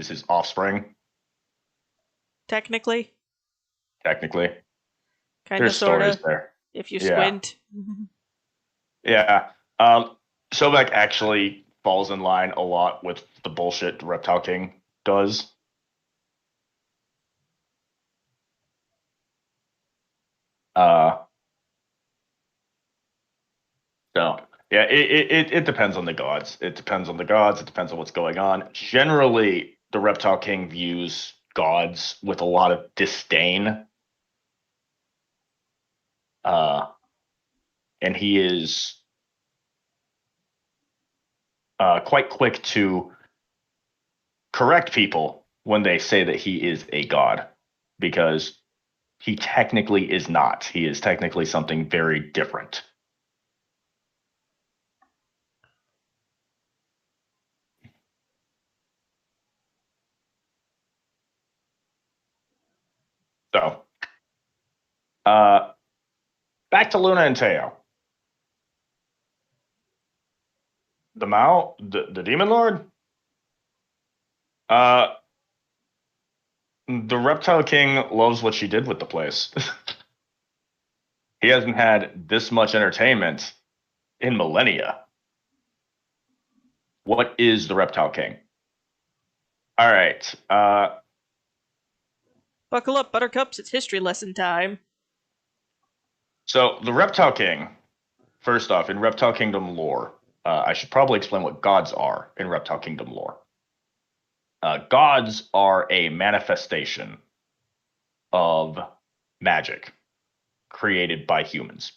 his offspring. Technically. Technically, Kinda, there's stories sorta. there. If you Yeah, squint. yeah. Sobek actually falls in line a lot with the bullshit the Reptile King does. Uh, so yeah, it depends on the gods. It depends on the gods. It depends on what's going on. Generally, the Reptile King views gods with a lot of disdain. Uh, and he is quite quick to correct people when they say that he is a god, because he technically is not. He is technically something very different. So, uh, back to Luna and Teo. The Mao, the Demon Lord. Uh, the Reptile King loves what she did with the place. He hasn't had this much entertainment in millennia. What is the Reptile King? All right. Buckle up, buttercups, it's history lesson time. So the Reptile King, first off, in Reptile Kingdom lore, I should probably explain what gods are in Reptile Kingdom lore. Gods are a manifestation of magic created by humans.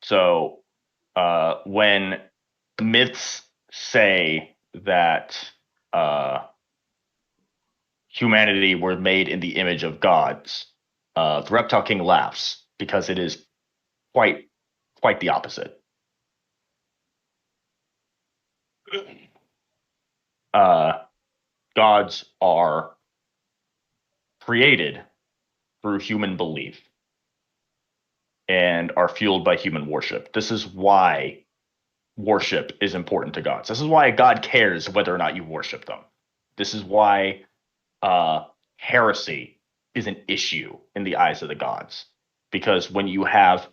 So when myths say that uh, humanity were made in the image of gods, the Reptile King laughs because it is quite quite the opposite. uh, gods are created through human belief and are fueled by human worship. This is why worship is important to gods. This is why God cares whether or not you worship them. This is why uh, heresy is an issue in the eyes of the gods. Because when you have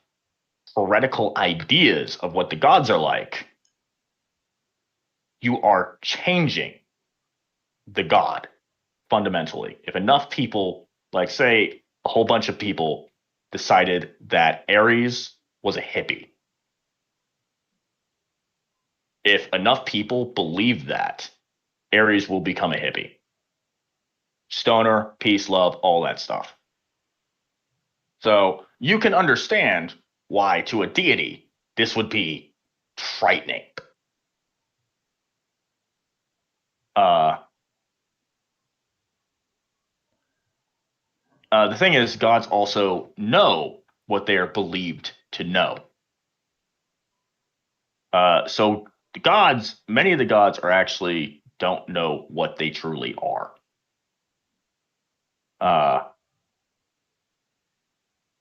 heretical ideas of what the gods are like, you are changing the god fundamentally. If enough people, like say a whole bunch of people, decided that Ares was a hippie, if enough people believe that, Ares will become a hippie. Stoner, peace, love, all that stuff. So you can understand why, to a deity, this would be frightening. Uh, the thing is, gods also know what they are believed to know. So the gods, many of the gods are actually don't know what they truly are. Uh,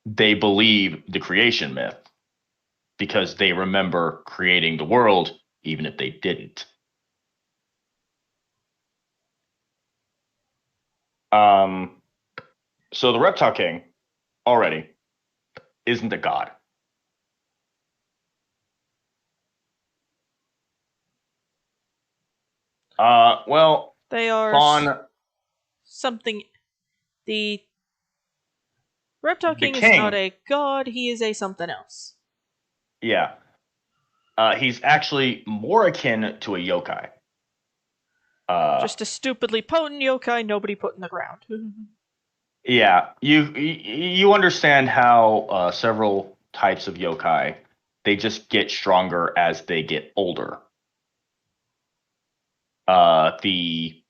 they believe the creation myth because they remember creating the world, even if they didn't. Um, so the Reptile King already isn't a god. Well, They are Fawn, something. The Reptile the King is not king, a god, he is a something else. yeah, he's actually more akin to a yokai. Uh, Just a stupidly potent yokai nobody put in the ground. yeah, you understand how several types of yokai they just get stronger as they get older. The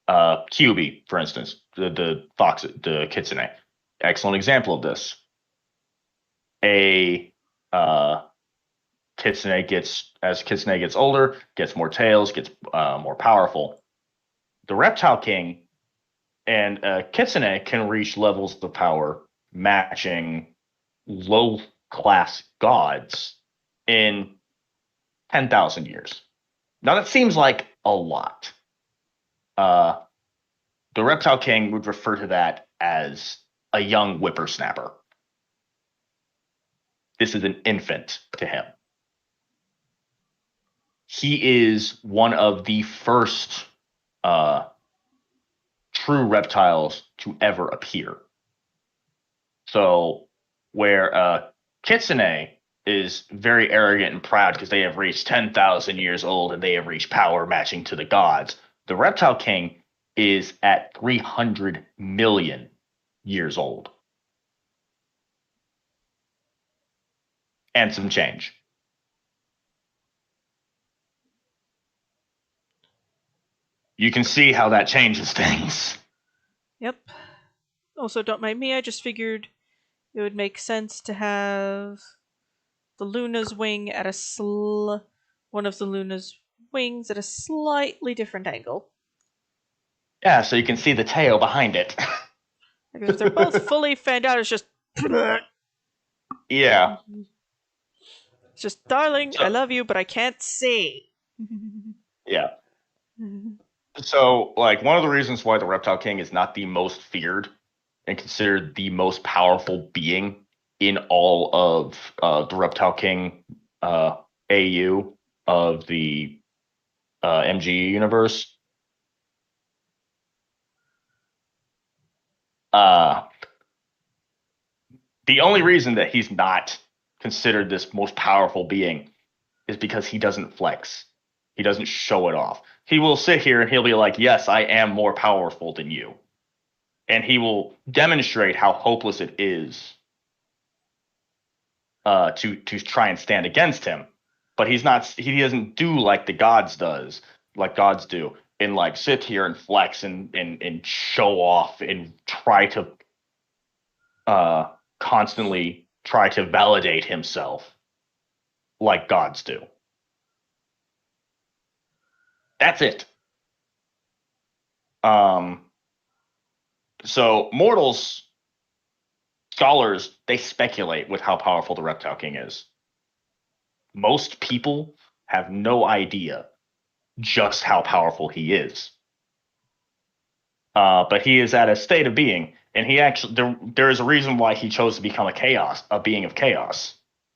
Kyubi, for instance, the fox, the kitsune, excellent example of this. A uh, kitsune gets as kitsune gets older, gets more tails, gets more powerful. The reptile king and kitsune can reach levels of power matching low class gods in 10,000 years. Now that seems like a lot. Uh, the reptile king would refer to that as a young whippersnapper. This is an infant to him. He is one of the first uh, true reptiles to ever appear. So, where Kitsune is very arrogant and proud because they have reached 10,000 years old and they have reached power matching to the gods, the Reptile King is at 300 million years old and some change. You can see how that changes things. Yep. Also, don't mind me, I just figured it would make sense to have the Luna's wing at one of the Luna's wings at a slightly different angle. Yeah, so you can see the tail behind it. Because if they're both fully fanned out, it's just. Yeah. It's just, darling, I So love you, but I can't see. yeah. So like one of the reasons why the Reptile King is not the most feared and considered the most powerful being in all of the Reptile King AU of the MGE universe. Uh, the only reason that he's not considered this most powerful being is because he doesn't flex. He doesn't show it off. He will sit here and he'll be like, "Yes, I am more powerful than you," and he will demonstrate how hopeless it is to try and stand against him. But he's not. He doesn't do like the gods does, like gods do, and like sit here and flex and show off and try to uh, constantly try to validate himself like gods do. That's it. Um, so mortals, scholars, they speculate with how powerful the Reptile King is. Most people have no idea just how powerful he is. But he is at a state of being, and he actually there is a reason why he chose to become a being of chaos,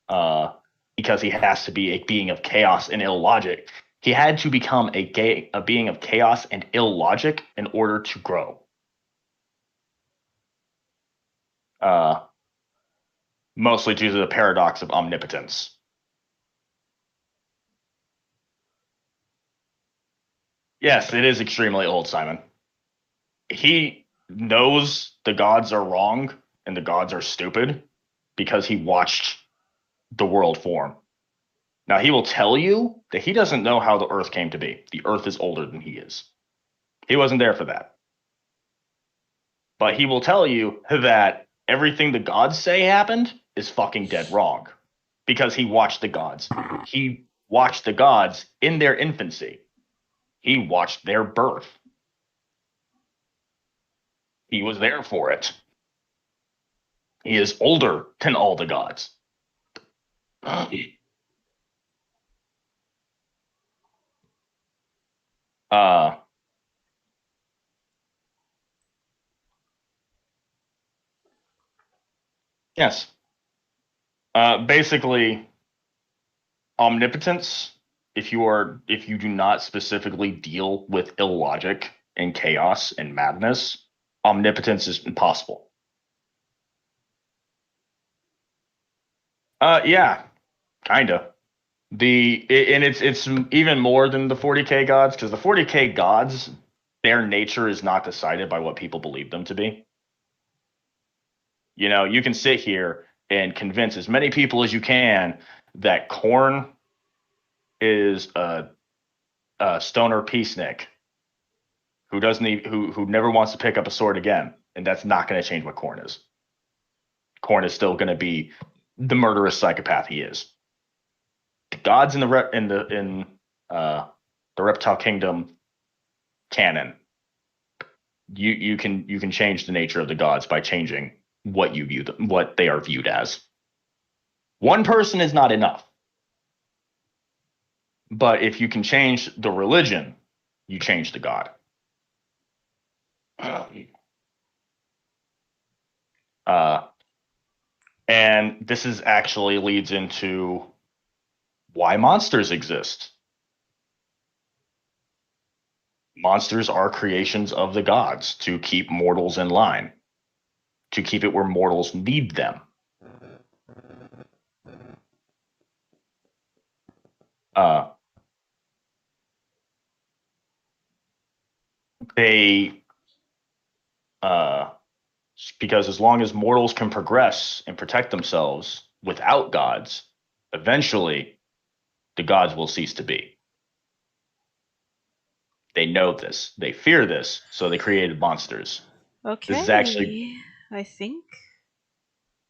uh, because he has to be a being of chaos and illogic. He had to become a being of chaos and illogic in order to grow. Uh, Mostly due to the paradox of omnipotence. Yes, it is extremely old, Simon. He knows the gods are wrong and the gods are stupid because he watched the world form. Now, he will tell you that he doesn't know how the Earth came to be. The Earth is older than he is. He wasn't there for that. But he will tell you that everything the gods say happened is fucking dead wrong because he watched the gods. He watched the gods in their infancy, he watched their birth. He was there for it. He is older than all the gods. Uh, yes. Basically, omnipotence. If you do not specifically deal with illogic and chaos and madness, omnipotence is impossible. Yeah, kinda. And it's even more than the 40K gods because the 40K gods, their nature is not decided by what people believe them to be. You know, you can sit here and convince as many people as you can that corn is a stoner peacenik who doesn't even, who never wants to pick up a sword again, and that's not going to change what corn is. Corn is still going to be the murderous psychopath he is. The gods in uh, the reptile kingdom canon, you can change the nature of the gods by changing what they are viewed as. One person is not enough. But if you can change the religion, you change the God. Uh, and this is actually leads into why monsters exist. Monsters are creations of the gods to keep mortals in line, to keep it where mortals need them. Uh, they, uh, because as long as mortals can progress and protect themselves without gods, eventually the gods will cease to be. They know this. They fear this, so they created monsters. This is actually. Okay, I think.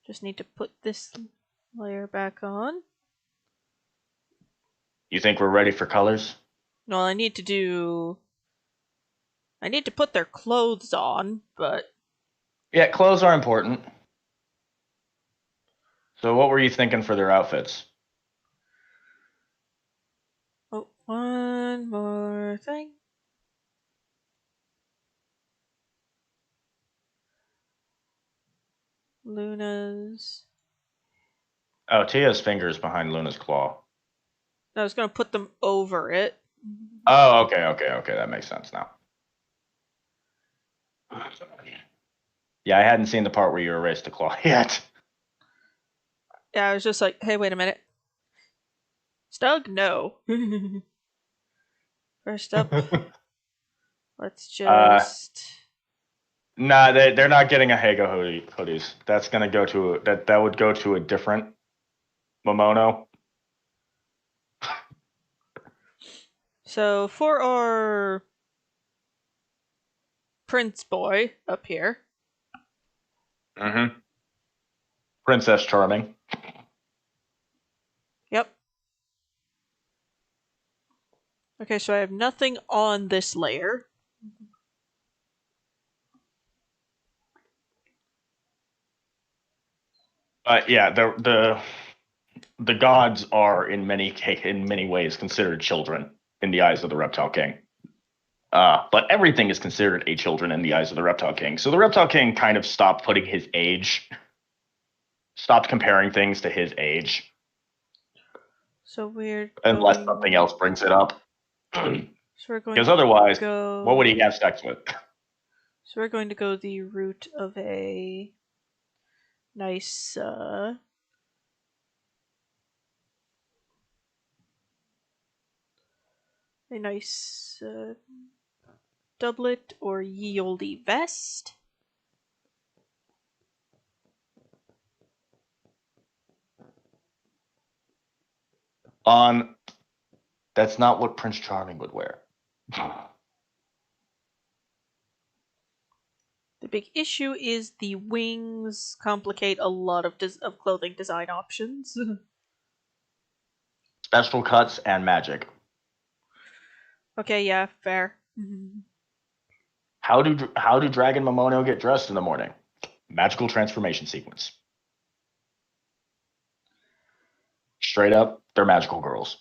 Just need to put this layer back on. You think we're ready for colors? Well, I need to put their clothes on, but Yeah, clothes are important. So, what were you thinking for their outfits? oh, one more thing. Luna's. Oh, Tia's fingers behind Luna's claw. I was gonna put them over it. Oh, okay. That makes sense now. Yeah, I hadn't seen the part where you erased the claw yet. Yeah, I was just like, hey, wait a minute. Stug, no. First up, let's uh, just. nah, they're not getting a Hago hoodies. That's gonna go to that would go to a different Mamono. So, for our Prince Boy up here, Mm-hmm. Princess Charming. yep, Okay, so I have nothing on this layer. Yeah, the gods are in many ways considered children in the eyes of the Reptile King. But everything is considered a children in the eyes of the Reptile King. So the Reptile King kind of stopped putting his age, stopped comparing things to his age, So we're unless something going. else brings it up. So we're going Because to otherwise, what would he go. have sex with? So we're going to go the route of a nice, a nice doublet or ye olde vest. On That's not what Prince Charming would wear. The big issue is the wings complicate a lot of clothing design options. Special cuts and magic. Okay, yeah, fair. How do Dragon Momono get dressed in the morning? Magical transformation sequence. Straight up, they're magical girls.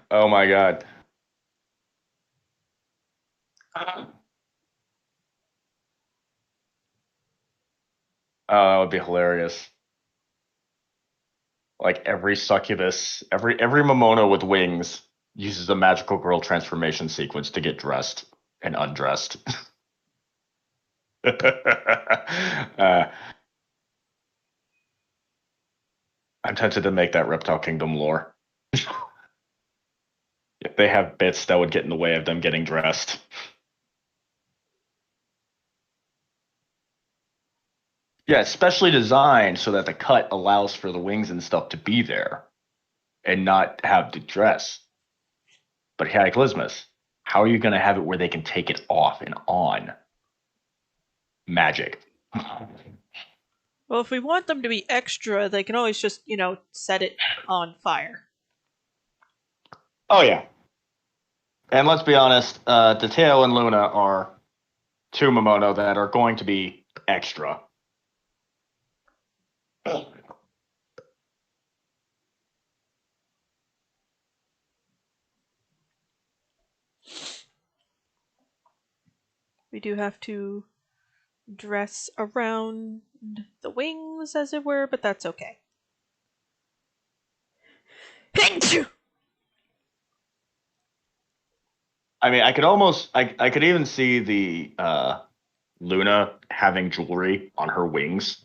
Oh my god. Oh, that would be hilarious. Like every succubus, every Momono with wings uses a magical girl transformation sequence to get dressed and undressed. uh, I'm tempted to make that Reptile Kingdom lore. If they have bits that would get in the way of them getting dressed. Yeah, it's specially designed so that the cut allows for the wings and stuff to be there and not have to dress. But Cataclysmus, how are you going to have it where they can take it off and on? Magic. Well, if we want them to be extra, they can always just, set it on fire. Oh yeah, and let's be honest, Tateo and Luna are two Momono that are going to be extra. We do have to dress around the wings, as it were, but that's okay. I mean, I could even see the Luna having jewelry on her wings.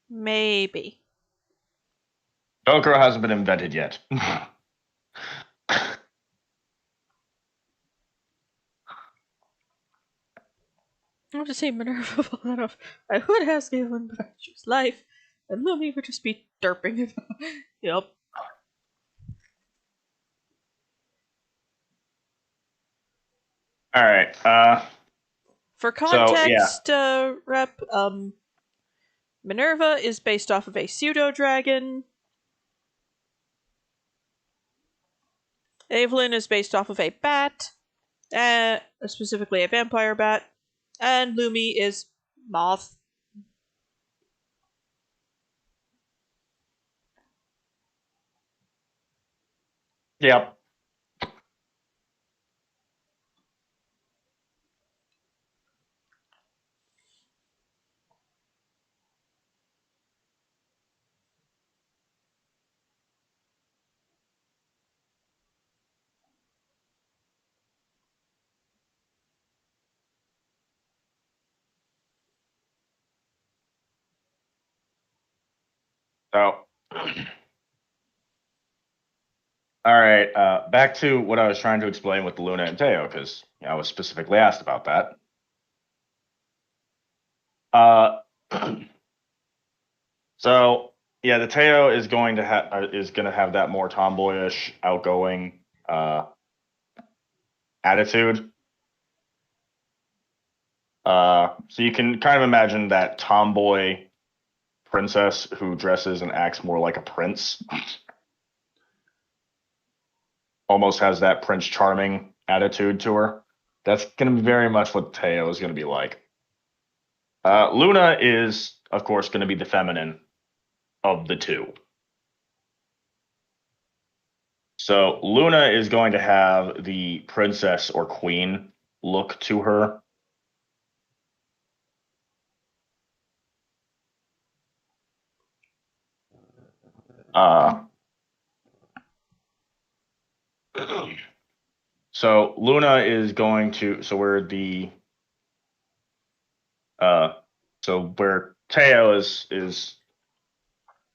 Maybe. Velcro hasn't been invented yet. I have to say Minerva pulled that off. I would ask Evelyn, but I choose life, and Lumi would just be derping. Yep. All right. For So yeah. context, Rep, Minerva is based off of a pseudo dragon. Evelyn is based off of a bat, specifically a vampire bat, and Lumi is moth. Yep. So. All right, back to what I was trying to explain with the Luna and Teo, because I was specifically asked about that. Uh, so yeah, the Teo is going to have that more tomboyish, outgoing attitude. So you can kind of imagine that tomboy princess who dresses and acts more like a prince. Almost has that Prince Charming attitude to her. That's going to be very much what Teo is going to be like. Luna is, of course, going to be the feminine of the two. So Luna is going to have the princess or queen look to her. Uh, so Luna is going to. So where the uh, so where Teo is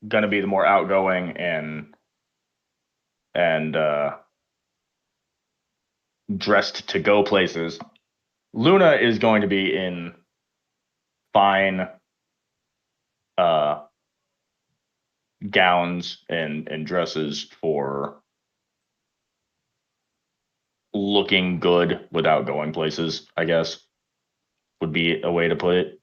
going to be the more outgoing and dressed to go places. Luna is going to be in fine uh, gowns and dresses for looking good without going places, I guess would be a way to put it.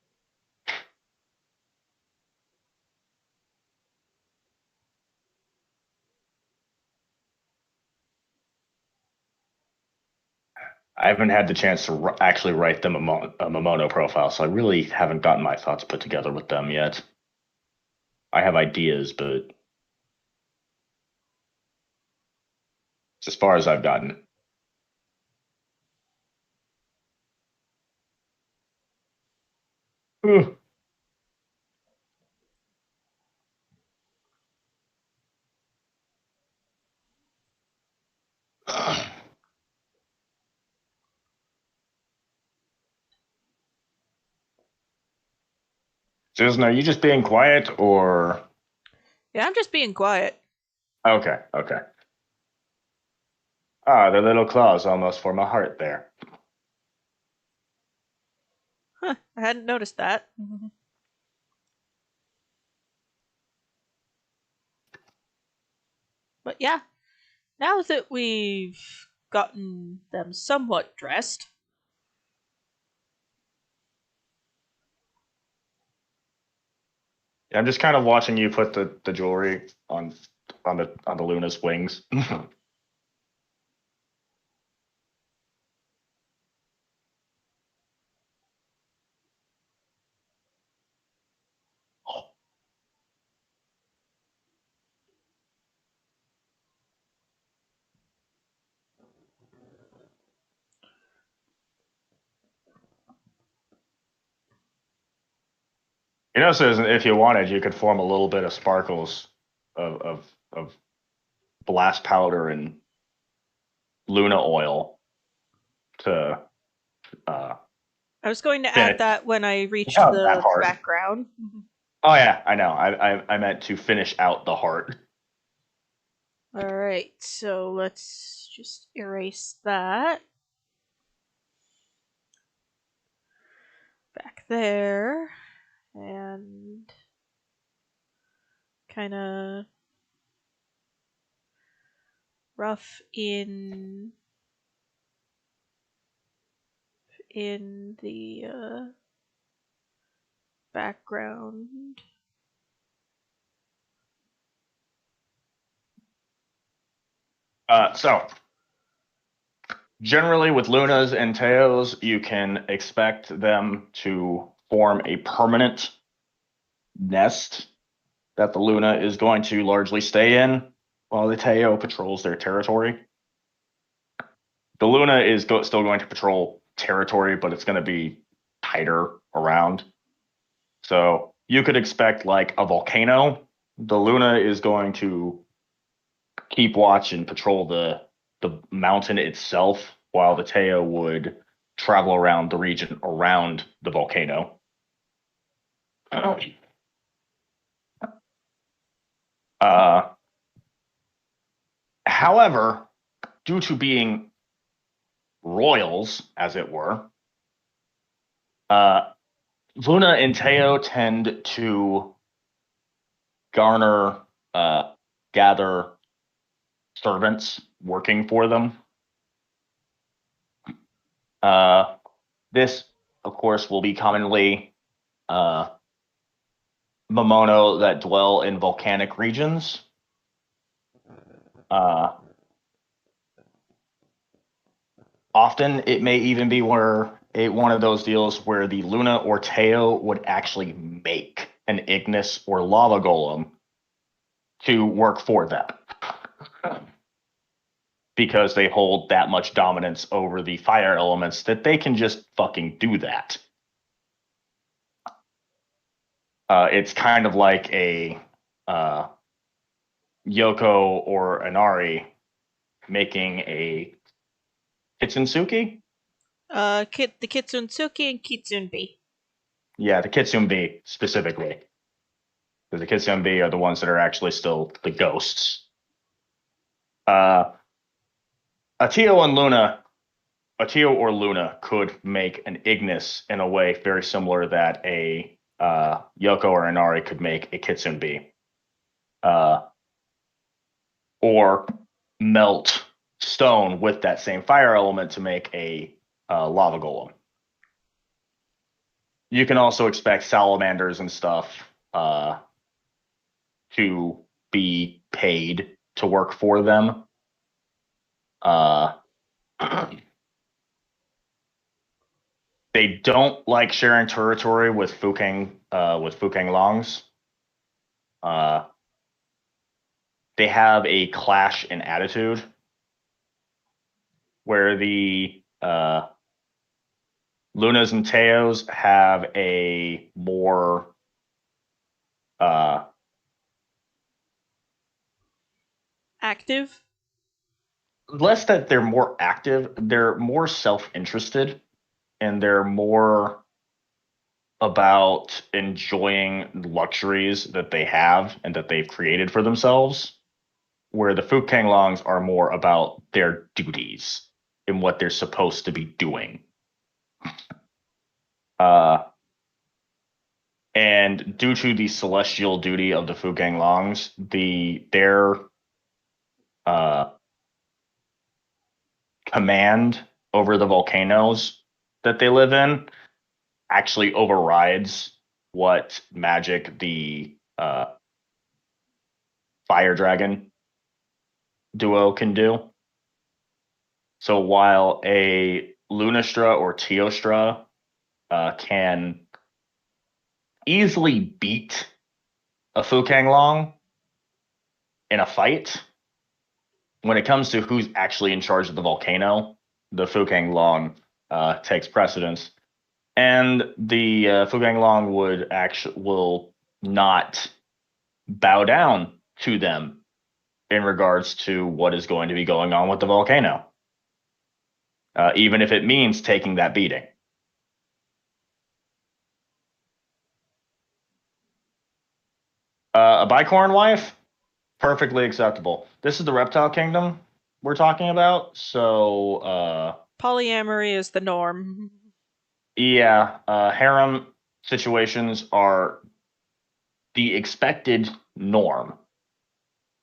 I haven't had the chance to actually write them a Mamono profile, so I really haven't gotten my thoughts put together with them yet. I have ideas, but it's as far as I've gotten. Susan, are you just being quiet or Yeah, I'm just being quiet. okay, okay. Ah, the little claws almost form a heart there. Huh, I hadn't noticed that. But yeah, now that we've gotten them somewhat dressed, I'm just kind of watching you put the jewelry on the Luna's wings. You know, Susan, if you wanted, you could form a little bit of sparkles of blast powder and Luna oil to uh, I was going to add finish that when I reached out that the heart. background. Oh yeah, I know. I meant to finish out the heart. Alright, so let's just erase that. Back there. And kind of rough in the background. So generally with Lunas and Teos, you can expect them to form a permanent nest that the Luna is going to largely stay in while the Teo patrols their territory. The Luna is still going to patrol territory, but it's going to be tighter around. So you could expect like a volcano. The Luna is going to keep watch and patrol the mountain itself, while the Teo would travel around the region around the volcano. Uh, however, due to being royals, as it were, uh, Luna and Teo tend to garner, gather servants working for them. Uh, this of course, will be commonly uh, Mamono that dwell in volcanic regions. Uh, Often, it may even be one of those deals where the Luna or Teo would actually make an Ignis or lava golem to work for them because they hold that much dominance over the fire elements that they can just fucking do that. It's kind of like a uh, Yoko or Inari making a Kitsunsuke. The Kitsunsuki and Kitsunbi. Yeah, the Kitsumbi specifically, because the Kitsumbi are the ones that are actually still the ghosts. Uh, Atio and Luna, Atio or Luna could make an Ignis in a way very similar that a Yoko or Inari could make a Kitsunbi. Uh, or melt stone with that same fire element to make a lava golem. You can also expect salamanders and stuff to be paid to work for them. Uh, they don't like sharing territory with Fukang Longs. Uh, they have a clash in attitude where the Lunas and Teos have a more uh, Active. less that they're more active, they're more self-interested and they're more about enjoying luxuries that they have and that they've created for themselves, where the Fukang Longs are more about their duties and what they're supposed to be doing. Uh, and due to the celestial duty of the Fukang Longs, their uh, command over the volcanoes that they live in actually overrides what magic the fire dragon duo can do. So while a Lunastra or Teostra can easily beat a Fukang Long in a fight, when it comes to who's actually in charge of the volcano, the Fukang Long takes precedence, and the Fukang Long will not bow down to them in regards to what is going to be going on with the volcano, even if it means taking that beating. A bicorn wife, perfectly acceptable. This is the reptile kingdom we're talking about, so Polyamory is the norm. yeah, harem situations are the expected norm.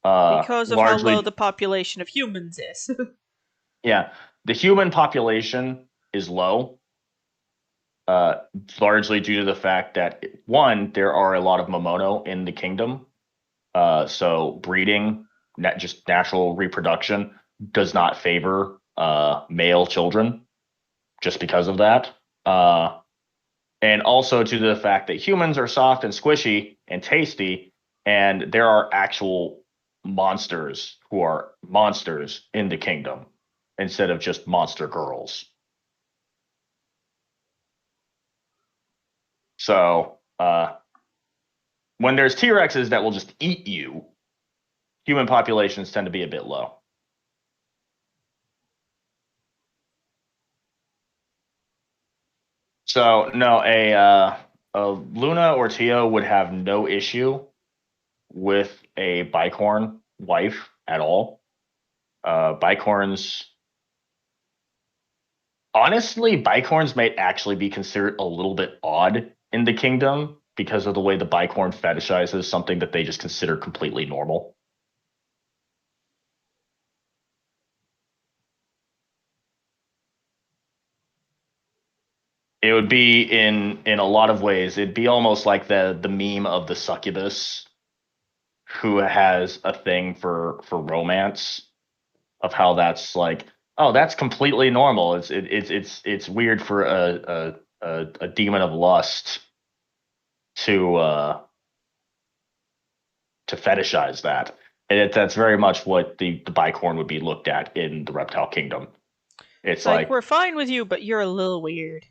Because of how low Largely, the population of humans is. yeah, the human population is low, uh, largely due to the fact that one, there are a lot of Mamono in the kingdom, so breeding, just natural reproduction, does not favor male children just because of that. Uh, and also to the fact that humans are soft and squishy and tasty, and there are actual monsters who are monsters in the kingdom instead of just monster girls. So when there's T Rexes that will just eat you, human populations tend to be a bit low. So no, a Luna or Tio would have no issue with a bicorn wife at all. Bicorns, honestly, bicorns might actually be considered a little bit odd in the kingdom because of the way the bicorn fetishizes something that they just consider completely normal. It would be in a lot of ways. It'd be almost like the meme of the succubus who has a thing for romance, of how that's like, oh, that's completely normal. It's weird for a demon of lust to to fetishize that. And that's very much what the bicorn would be looked at in the reptile kingdom. It's It's like, like we're fine with you, but you're a little weird.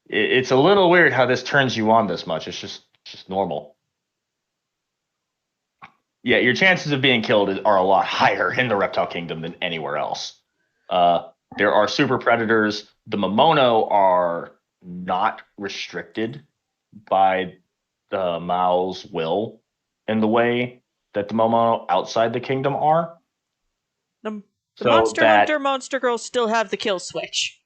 it's a little weird how this turns you on this much. It's just normal. Yeah, your chances of being killed are a lot higher in the reptile kingdom than anywhere else. Uh, there are super predators. The Mamono are not restricted by the Mao's will in the way that the Momono outside the kingdom are. The, the So Monster Hunter that, Monster Girls still have the kill switch.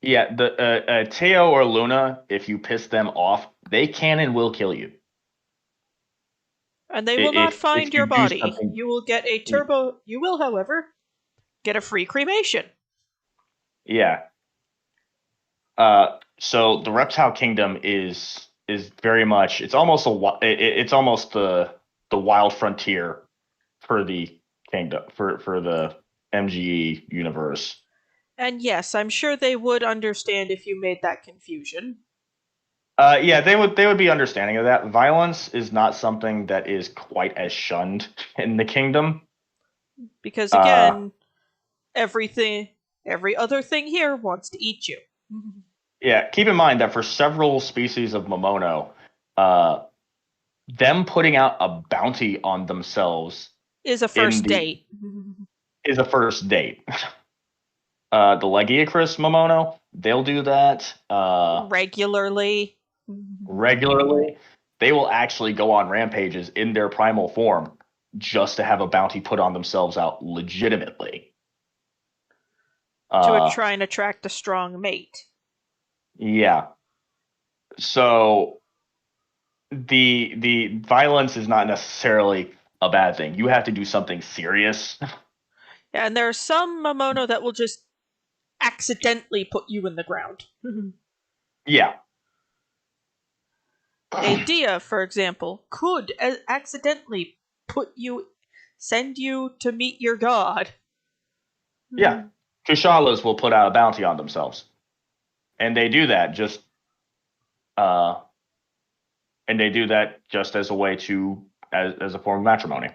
yeah, the Teo or Luna, if you piss them off, they can and will kill you. And they will not If find your you do body. something, You will get a turbo. You will, however, get a free cremation. yeah. So the reptile kingdom is very much, it's almost it's almost the wild frontier for the kingdom, for the MGE universe. And yes, I'm sure they would understand if you made that confusion. Yeah, they would be understanding of that. Violence is not something that is quite as shunned in the kingdom. Because Uh, again, everything, every other thing here wants to eat you. yeah, keep in mind that for several species of Momono, uh, them putting out a bounty on themselves Is a in first the date. is a first date. The Legiacris Momono, they'll do that Regularly. regularly. They will actually go on rampages in their primal form just to have a bounty put on themselves out legitimately. To Uh, try and attract a strong mate. yeah. So the violence is not necessarily a bad thing. You have to do something serious. Yeah, and there are some Mamono that will just accidentally put you in the ground. Yeah. A Dia, for example, could accidentally send you to meet your god. Yeah. Kushalas will put out a bounty on themselves. And they do that just uh as a way to, as a form of matrimony.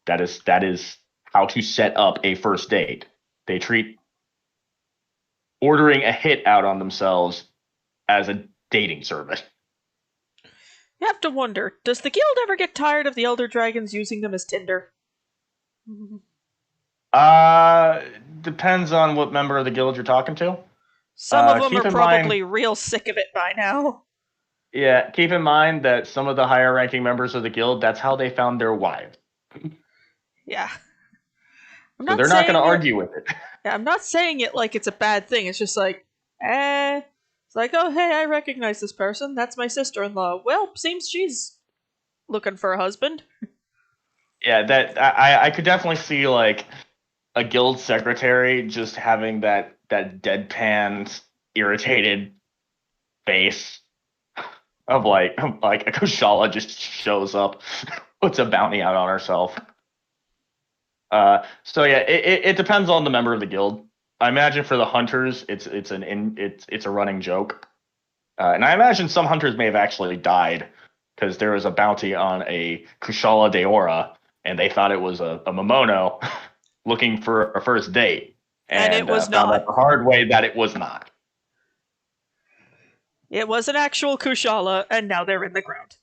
That is how to set up a first date. They treat ordering a hit out on themselves as a dating service. You have to wonder, does the guild ever get tired of the Elder Dragons using them as Tinder? Uh Depends on what member of the guild you're talking to. Some of them are Keep in mind, probably real sick of it by now. yeah, keep in mind that some of the higher ranking members of the guild, that's how they found their wives. Yeah. I'm So not they're not going to saying it argue with it. Yeah, I'm not saying it like it's a bad thing. It's just like, it's like, oh hey, I recognize this person. That's my sister-in-law. Well, seems she's looking for a husband. Yeah, that I could definitely see like a guild secretary just having that deadpan, irritated face of like a Kushala just shows up, puts a bounty out on herself. So yeah, it depends on the member of the guild. I imagine for the hunters, it's a running joke, and I imagine some hunters may have actually died because there was a bounty on a Kushala Deora, and they thought it was a Momono looking for a first date, And it and was found not. out the hard way that it was not. It was an actual Kushala, and now they're in the ground.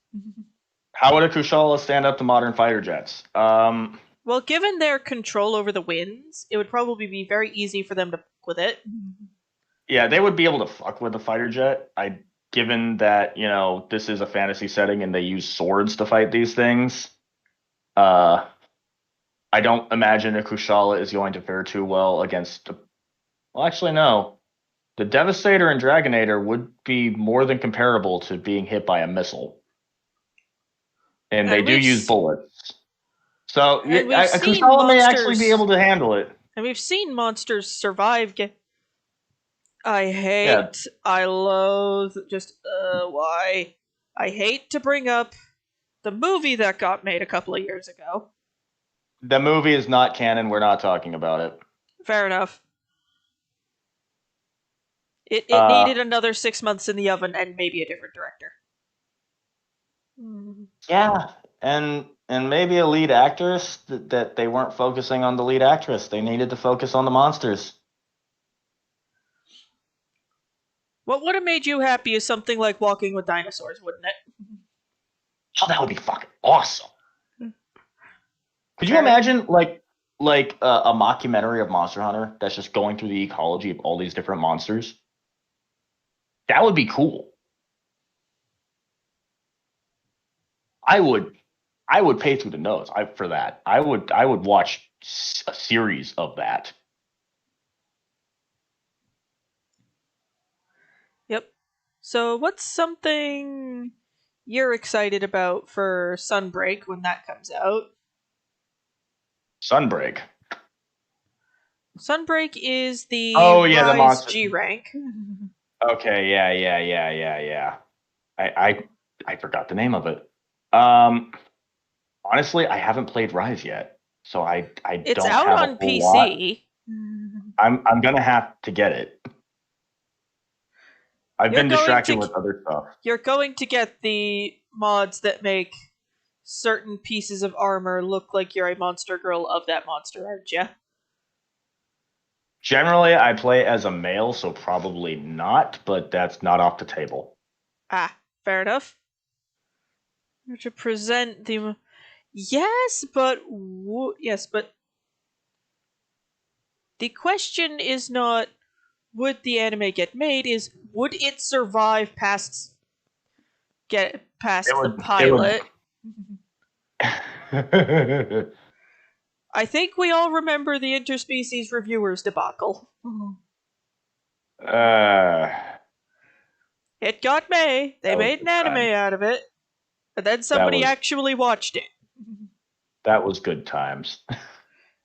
How would a Kushala stand up to modern fighter jets? Well, given their control over the winds, it would probably be very easy for them to fuck with it. Yeah, they would be able to fuck with a fighter jet. Given that this is a fantasy setting and they use swords to fight these things. Uh, I don't imagine a Kushala is going to fare too well against. Well, actually, no. The Devastator and Dragonator would be more than comparable to being hit by a missile, and they And do use bullets. So yeah, and we've a seen Kushala may actually be monsters able to handle it. and we've seen monsters survive Yeah, I loathe, why? I hate to bring up the movie that got made a couple of years ago. the movie is not canon. We're not talking about it. Fair enough. It Uh, needed another 6 months in the oven and maybe a different director. yeah, and maybe a lead actress that they weren't focusing on the lead actress. They needed to focus on the monsters. What would have made you happy is something like Walking with Dinosaurs, wouldn't it? Oh, that would be fucking awesome. Could you Fair. imagine like a mockumentary of Monster Hunter that's just going through the ecology of all these different monsters? That would be cool. I would I would pay through the nose for that. I would watch a series of that. Yep. So, what's something you're excited about for Sunbreak when that comes out? Sunbreak. Sunbreak is the Oh yeah, the Rise monster. G rank. Okay, yeah. I forgot the name of it. Um, honestly, I haven't played Rise yet, so I It's don't out have a on whole lot. PC. I'm gonna have to get it. I've You're been going distracted to with other stuff. you're going to get the mods that make certain pieces of armor look like you're a monster girl of that monster, aren't you? Generally, I play as a male, so probably not, but that's not off the table. Ah, fair enough. To present the yes, but yes, but the question is not would the anime get made, is would it survive get It past the would, it would. pilot. I think we all remember the interspecies reviewers debacle. uh, It got made. They that was made an good anime times. out of it, and then That somebody was actually watched it. that was good times.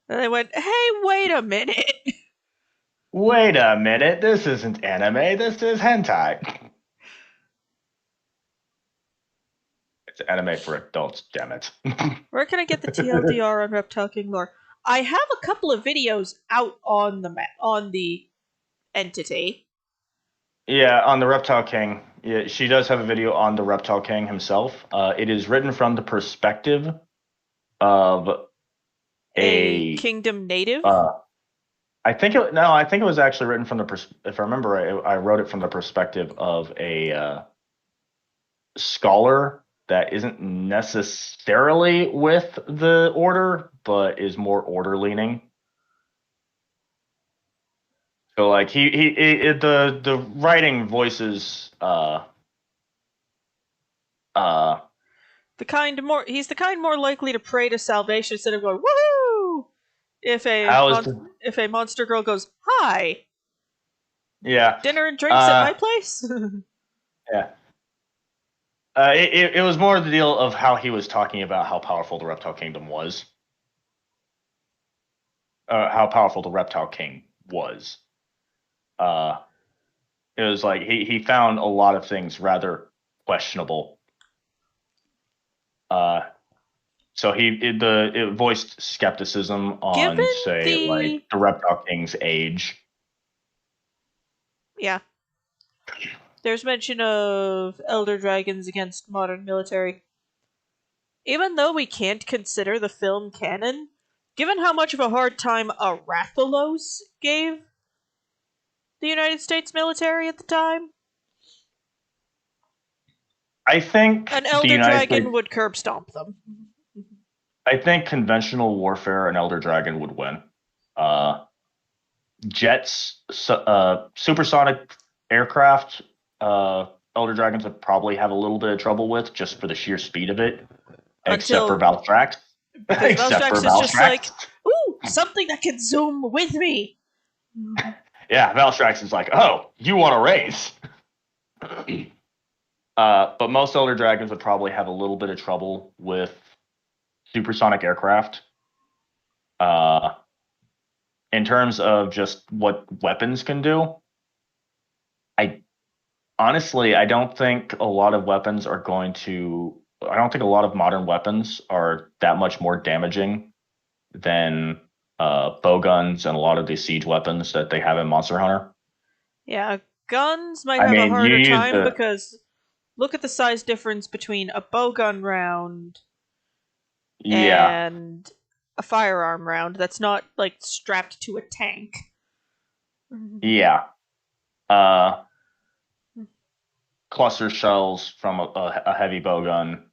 And they went, "Hey, wait a minute." Wait a minute, this isn't anime. This is hentai. It's anime for adults. Damn it. Where can I get the TLDR on Reptile King lore? I have a couple of videos out on the entity. Yeah, on the Reptile King. Yeah, she does have a video on the Reptile King himself. It is written from the perspective of A a. kingdom native. Uh, I think it. No, I think it was actually written from the. If I remember right, I wrote it from the perspective of a scholar that isn't necessarily with the order, but is more order leaning. So like the writing voices uh He's the kind more likely to pray to salvation instead of going woohoo. how is the If a monster girl goes hi, yeah dinner and drinks at my uh place. yeah it was more the deal of how he was talking about how powerful the reptile kingdom was, how powerful the reptile king was. uh it was like he found a lot of things rather questionable. uh So it voiced skepticism Given on, say, like the the Reptile King's age. yeah, there's mention of elder dragons against modern military. Even though we can't consider the film canon, given how much of a hard time Arathalos gave the United States military at the time, I think an the elder United dragon States. would curb stomp them. I think conventional warfare, an Elder Dragon would win. Uh, Jets, supersonic aircraft, Elder Dragons would probably have a little bit of trouble with just for the sheer speed of it, except for Until Valstrax. because Except for Valstrax is just like, Valstrax. ooh, something that can zoom with me. Yeah, Valstrax is like, oh, you want a race? But most Elder Dragons would probably have a little bit of trouble with supersonic aircraft. Uh, in terms of just what weapons can do, Honestly, I don't think a lot of weapons are going to. I don't think a lot of modern weapons are that much more damaging than bow guns and a lot of the siege weapons that they have in Monster Hunter. Yeah, guns might I have a mean, you harder use time the because look at the size difference between a bowgun round yeah, and a firearm round that's not like strapped to a tank. yeah. Uh, Cluster shells from a heavy bow gun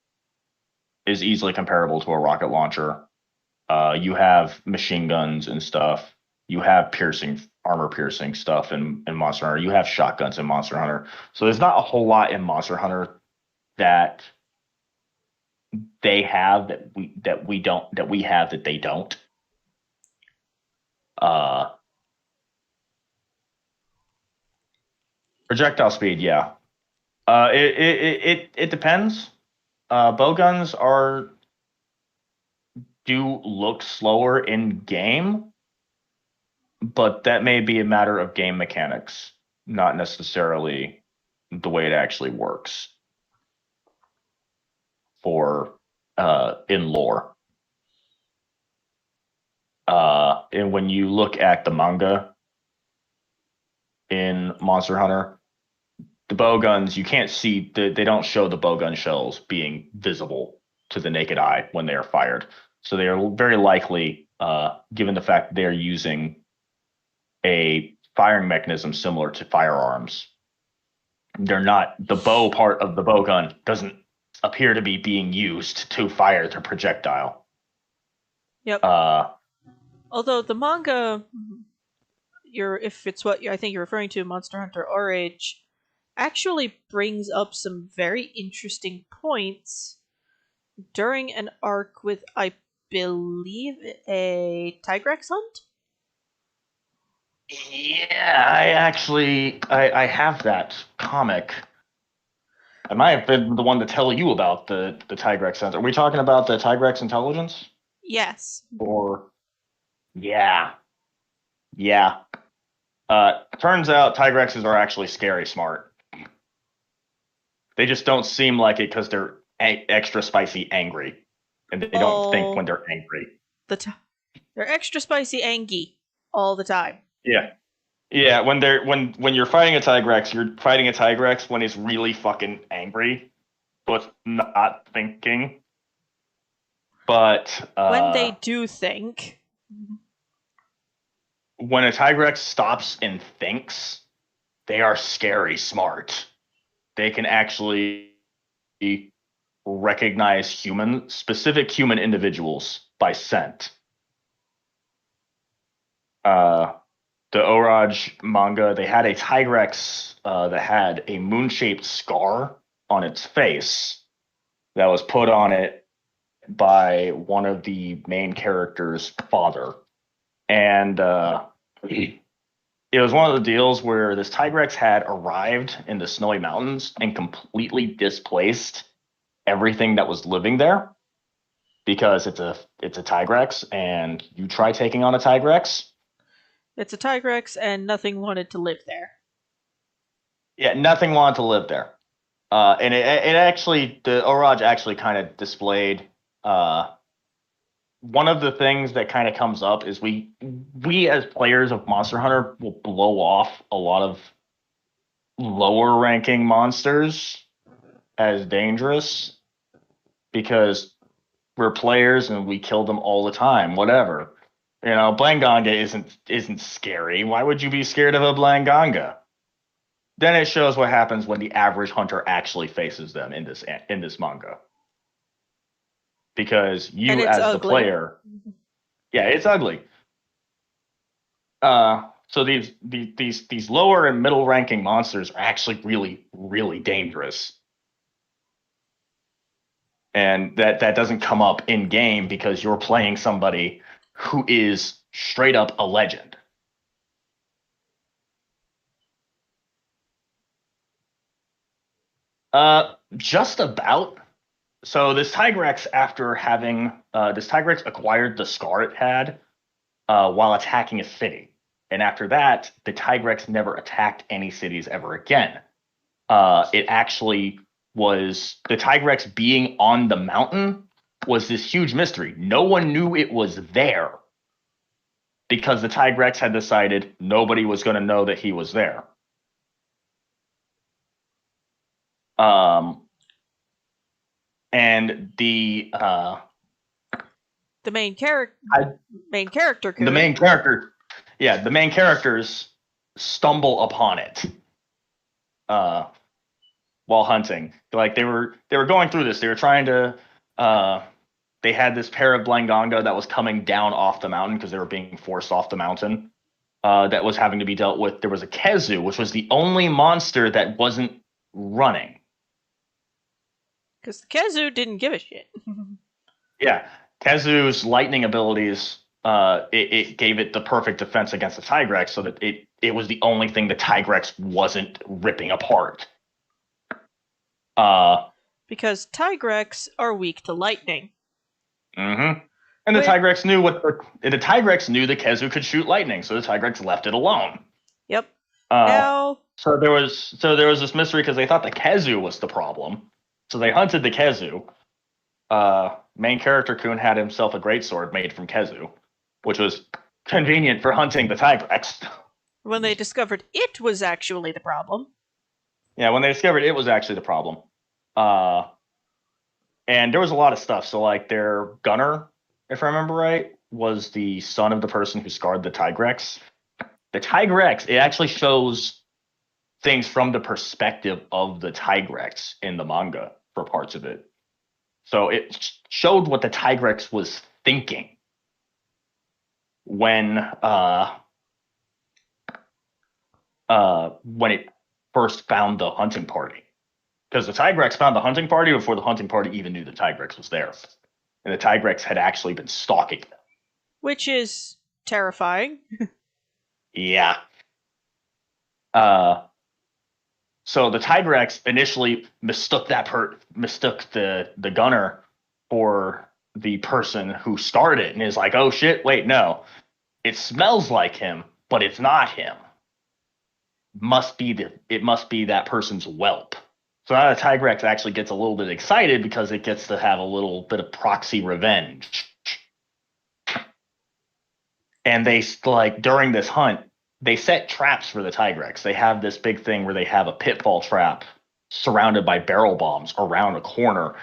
is easily comparable to a rocket launcher. You have machine guns and stuff. You have armor piercing stuff in Monster Hunter. You have shotguns in Monster Hunter. So there's not a whole lot in Monster Hunter that they have that we have that they don't. Uh, Projectile speed, yeah. It depends. Bowguns are do look slower in game, but that may be a matter of game mechanics, not necessarily the way it actually works for in lore. And when you look at the manga in Monster Hunter, the bowguns you can't see they don't show the bowgun shells being visible to the naked eye when they are fired. So they are very likely, given the fact they're using a firing mechanism similar to firearms, they're not the bow part of the bow gun doesn't appear to be being used to fire the projectile. Yep. Uh, Although the manga, you're if it's what I think you're referring to, Monster Hunter RH, actually brings up some very interesting points during an arc with, I believe, a Tigrex hunt. yeah, I have that comic. I might have been the one to tell you about the Tigrex sense. Are we talking about the Tigrex intelligence? Yes. Or yeah, yeah. Turns out Tigrexes are actually scary smart. They just don't seem like it because they're extra spicy angry, and they don't think when All they're angry. the time. They're extra spicy angy all the time. Yeah, yeah. When you're fighting a Tigrex, you're fighting a Tigrex when it's really fucking angry, but not thinking. But When they do think, when a Tigrex stops and thinks, they are scary smart. They can actually recognize specific human individuals by scent. Uh, the Oraj manga, they had a Tigrex that had a moon-shaped scar on its face that was put on it by one of the main characters' father, and it was one of the deals where this Tigrex had arrived in the snowy mountains and completely displaced everything that was living there because it's a Tigrex, and you try taking on a Tigrex, it's a Tigrex and nothing wanted to live there. yeah, nothing wanted to live there. And it actually the Oraj actually kind of displayed uh, one of the things that kind of comes up is we as players of Monster Hunter will blow off a lot of lower ranking monsters as dangerous because we're players and we kill them all the time. Whatever, Blanganga isn't scary. Why would you be scared of a Blanganga? Then it shows what happens when the average hunter actually faces them in this manga. Because And you it's as the ugly. player, yeah, it's ugly. So these lower and middle ranking monsters are actually really really dangerous, and that doesn't come up in game because you're playing somebody who is straight up a legend. Just about. So this Tigrex acquired the scar it had while attacking a city, and after that, the Tigrex never attacked any cities ever again. it actually was the Tigrex being on the mountain was this huge mystery. No one knew it was there because the Tigrex had decided nobody was going to know that he was there. And The main character the coon. main character, yeah, the main characters stumble upon it uh, while hunting. Like they were going through this. They were trying to. They had this pair of Blanganga that was coming down off the mountain because they were being forced off the mountain. That was having to be dealt with. There was a Kezu, which was the only monster that wasn't running. Because the Kezu didn't give a shit. Yeah, Kezu's lightning abilities, it gave it the perfect defense against the Tigrex, so that it was the only thing the Tigrex wasn't ripping apart. Because Tigrex are weak to lightning. Mm-hmm. And the Tigrex knew the Tigrex knew the Kezu could shoot lightning, so the Tigrex left it alone. Yep. Now, so there was this mystery because they thought the Kezu was the problem, so they hunted the Kezu. Main character Kun had himself a greatsword made from Kezu, which was convenient for hunting the Tigrex. When they discovered it was actually the problem. Yeah, when they discovered it was actually the problem. And there was a lot of stuff. So, like, their gunner, if I remember right, was the son of the person who scarred the Tigrex. The Tigrex, it actually shows things from the perspective of the Tigrex in the manga for parts of it. So it showed what the Tigrex was thinking when it first found the hunting party. Because the Tigrex found the hunting party before the hunting party even knew the Tigrex was there. And the Tigrex had actually been stalking them. Which is terrifying. Yeah. So the Tigrex initially mistook the gunner for the person who scarred it, and is like, "Oh shit! Wait, no, it smells like him, but it's not him. It must be that person's whelp." So now the Tigrex actually gets a little bit excited because it gets to have a little bit of proxy revenge. And they, like, during this hunt, they set traps for the Tigrex. They have this big thing where they have a pitfall trap surrounded by barrel bombs around a corner,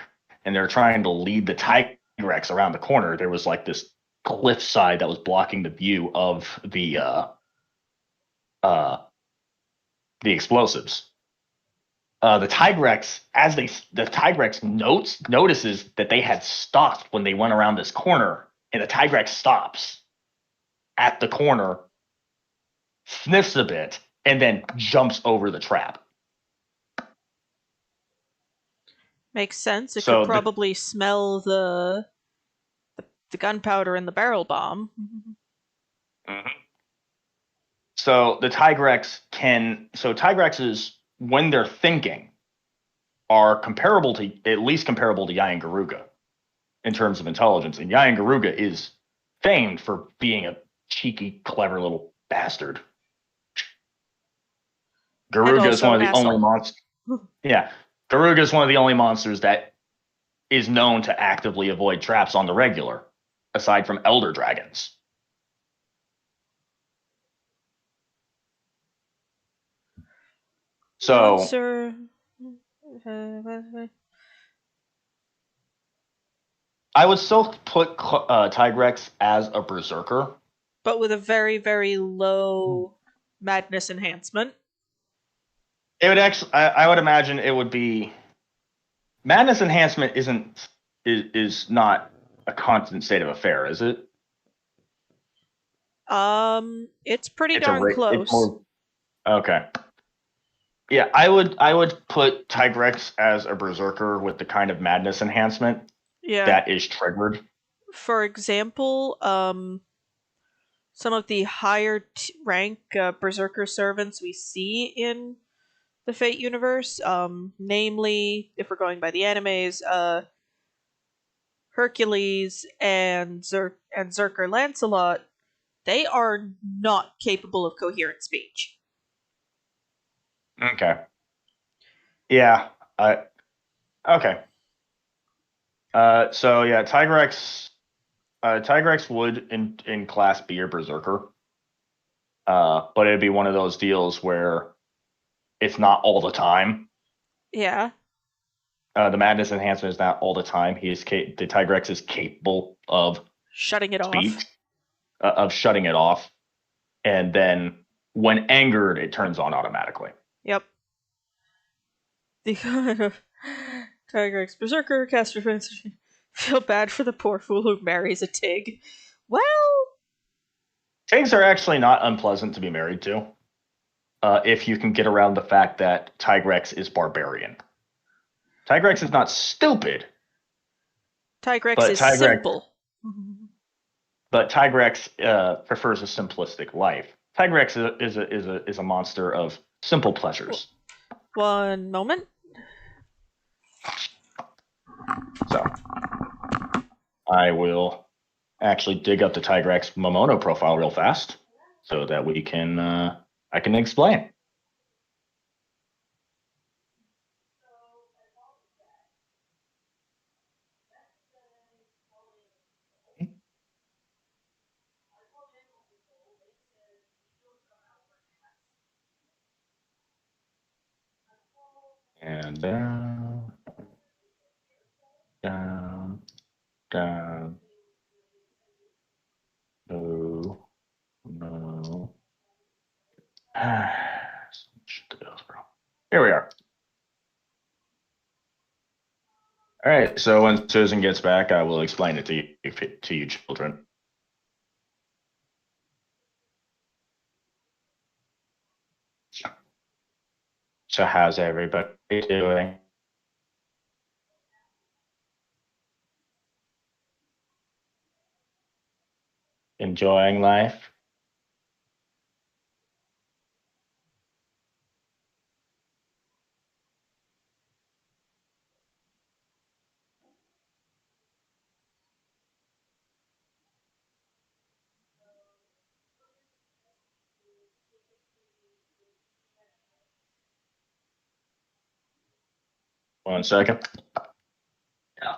and they're trying to lead the Tigrex around the corner. There was like this cliffside that was blocking the view of the explosives. The Tigrex notices that they had stopped when they went around this corner, and the Tigrex stops at the corner, sniffs a bit, and then jumps over the trap. Makes sense. It could probably smell the gunpowder in the barrel bomb. Mm-hmm. So the Tigrexes, when they're thinking, are at least comparable to Yain Garuga in terms of intelligence. And Yain Garuga is famed for being a cheeky, clever little bastard. Garuga is one of the only monsters. Yeah, Garuga is one of the only monsters that is known to actively avoid traps on the regular, aside from elder dragons. So, I would still put Tigrex as a berserker, but with a very, very low madness enhancement. It would actually, I would imagine it would be madness enhancement is not a constant state of affair, is it? It's pretty darn close. Okay. Yeah, I would put Tigrex as a berserker with the kind of madness enhancement that is triggered. For example, some of the higher rank berserker servants we see in the Fate universe, namely, if we're going by the animes, Hercules and Zerker Lancelot, they are not capable of coherent speech. Okay. Yeah. I okay. So yeah, Tigrex. Tigrex would in class be your berserker. But it'd be one of those deals where it's not all the time. Yeah. The madness enhancement is not all the time. The Tigrex is capable of Shutting it speed, off. of shutting it off, and then when angered, it turns on automatically. Yep. The kind of Tigrex Berserker caster defense. Feel bad for the poor fool who marries a Tig. Well, Tigs are actually not unpleasant to be married to, if you can get around the fact that Tigrex is barbarian. Tigrex is not stupid, Tigrex but is Tigrex simple. but Tigrex prefers a simplistic life. Tigrex is a monster of simple pleasures. One moment. So I will actually dig up the Tigrex Mamono profile real fast so that we can I can explain. And down, down, down. No, no. Here we are. All right. So when Susan gets back, I will explain it to you children. So how's everybody doing? Enjoying life? One second. Yeah.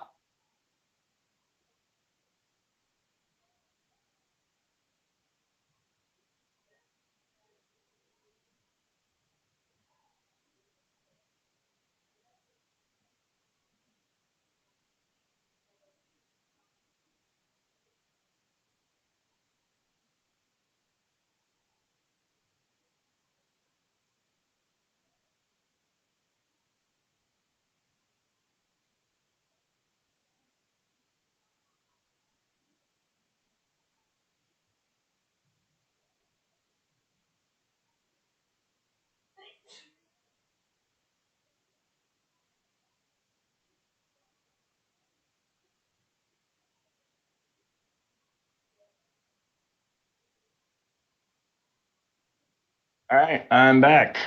All right, I'm back.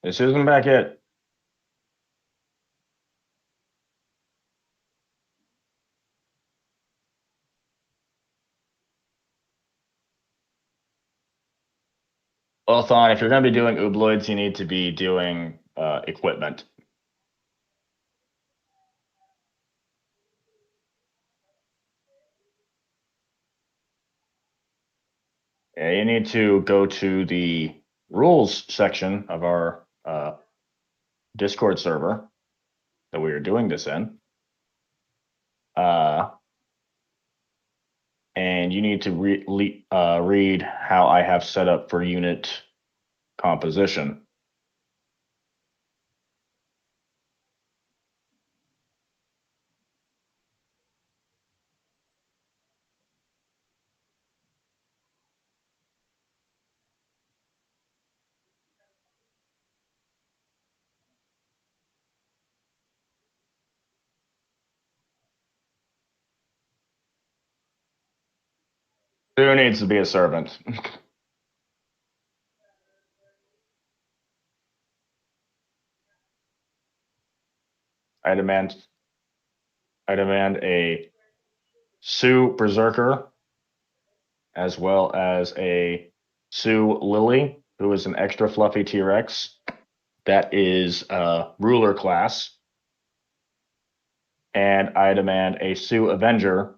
This isn't back yet. Well, Thon, if you're going to be doing oobloids, you need to be doing equipment. Yeah, you need to go to the rules section of our Discord server that we are doing this in. Uh, and you need to read how I have set up for unit composition. Who needs to be a servant? I demand I demand a Sue Berserker as well as a Sue Lily, who is an extra fluffy T-Rex. that is ruler class, and I demand a Sioux Avenger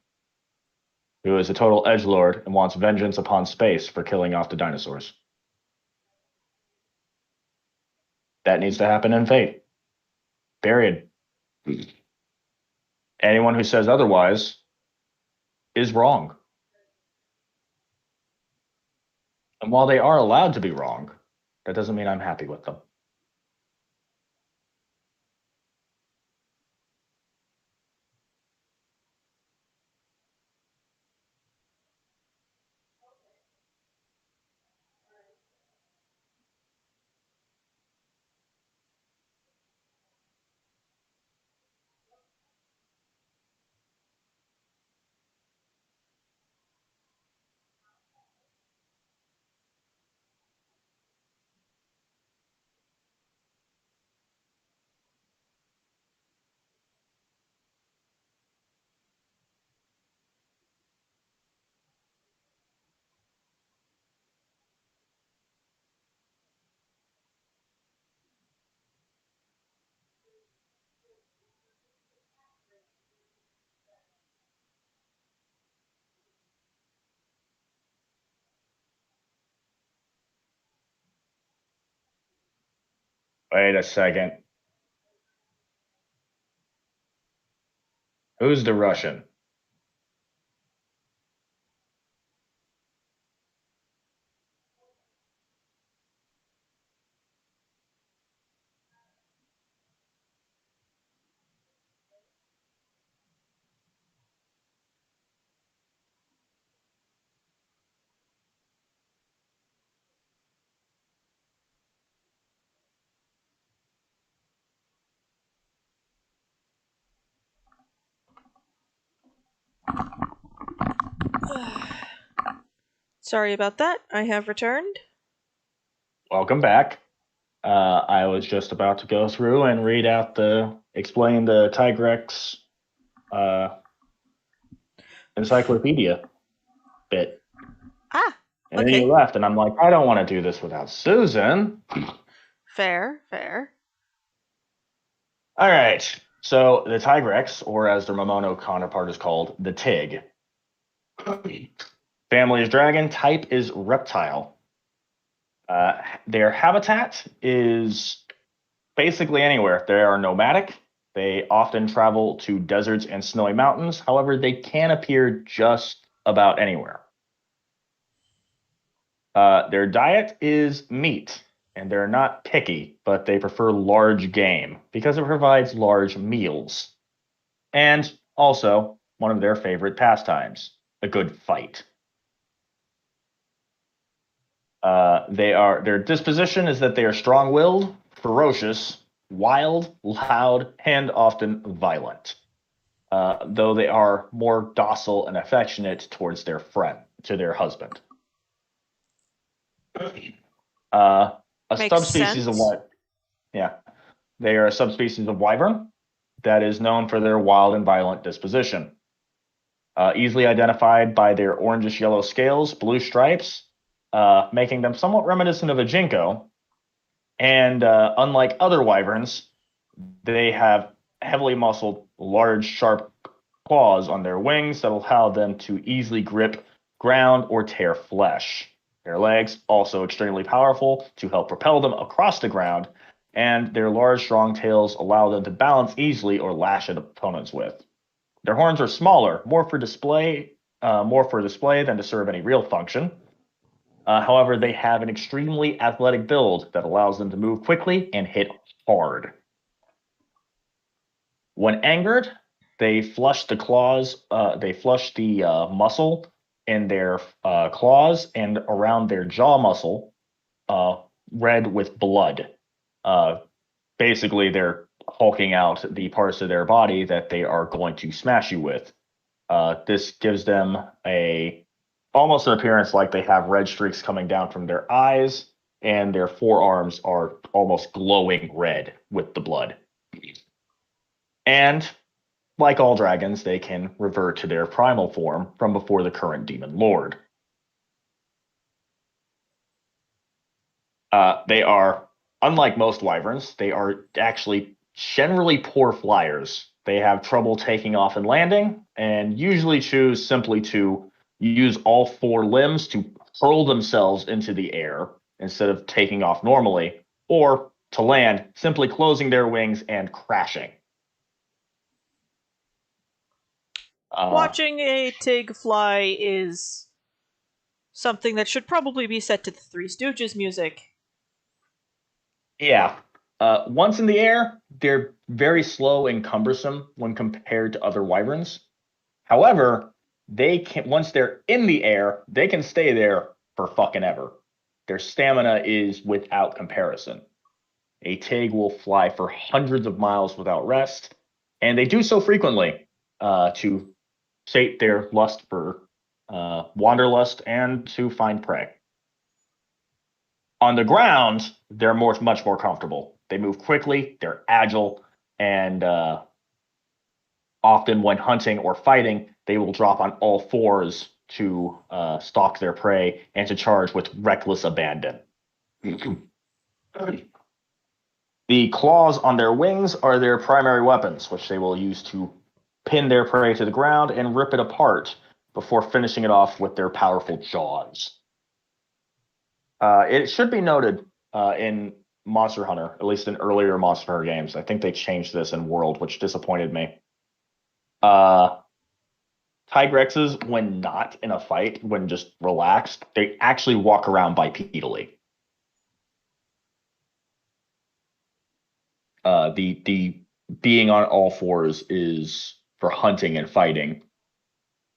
who is a total edgelord and wants vengeance upon space for killing off the dinosaurs. That needs to happen in Fate. Period. Anyone who says otherwise is wrong. And while they are allowed to be wrong, that doesn't mean I'm happy with them. Wait a second. Who's the Russian? Sorry about that. I have returned. Welcome back. I was just about to go through and read out explain the Tigrex uh, encyclopedia bit. Ah, And then you okay. left, and I'm like, I don't want to do this without Susan. Fair, fair. All right. So the Tigrex, or as their Mamono counterpart is called, the Tig. Family is dragon, type is reptile. Their habitat is basically anywhere. They are nomadic. They often travel to deserts and snowy mountains. However, they can appear just about anywhere. Their diet is meat, and they're not picky, but they prefer large game because it provides large meals. And also, one of their favorite pastimes, a good fight. Their disposition is that they are strong-willed, ferocious, wild, loud, and often violent. Though they are more docile and affectionate towards their husband. A Makes subspecies of sense. what? Yeah, they are a subspecies of wyvern that is known for their wild and violent disposition. Easily identified by their orangish yellow scales, blue stripes, making them somewhat reminiscent of a jinko. And unlike other wyverns, they have heavily muscled, large, sharp claws on their wings that allow them to easily grip ground or tear flesh. Their legs, also extremely powerful, to help propel them across the ground, and their large, strong tails allow them to balance easily or lash at opponents with. Their horns are smaller, more for display than to serve any real function. However, they have an extremely athletic build that allows them to move quickly and hit hard. When angered, they flush the claws. They flush the muscle in their claws and around their jaw muscle, uh, red with blood. Uh, Basically, they're hulking out the parts of their body that they are going to smash you with. This gives them a almost an appearance like they have red streaks coming down from their eyes, and their forearms are almost glowing red with the blood. And like all dragons, they can revert to their primal form from before the current demon lord. They are unlike most wyverns, they are actually generally poor flyers. They have trouble taking off and landing, and usually choose simply to use all four limbs to hurl themselves into the air instead of taking off normally, or to land, simply closing their wings and crashing. Uh, Watching a Tig fly is something that should probably be set to the Three Stooges music. yeah. Once in the air, they're very slow and cumbersome when compared to other wyverns. However, they can once they're in the air, they can stay there for fucking ever. Their stamina is without comparison. A Tig will fly for hundreds of miles without rest, and they do so frequently to sate their lust for wanderlust and to find prey. On the ground, they're much more comfortable. They move quickly, they're agile, and often when hunting or fighting, they will drop on all fours to stalk their prey and to charge with reckless abandon. The claws on their wings are their primary weapons, which they will use to pin their prey to the ground and rip it apart before finishing it off with their powerful jaws. It should be noted in Monster Hunter, at least in earlier Monster Hunter games, I think they changed this in World, which disappointed me. Uh, Tigrexes, when not in a fight, when just relaxed, they actually walk around bipedally. The being on all fours is for hunting and fighting,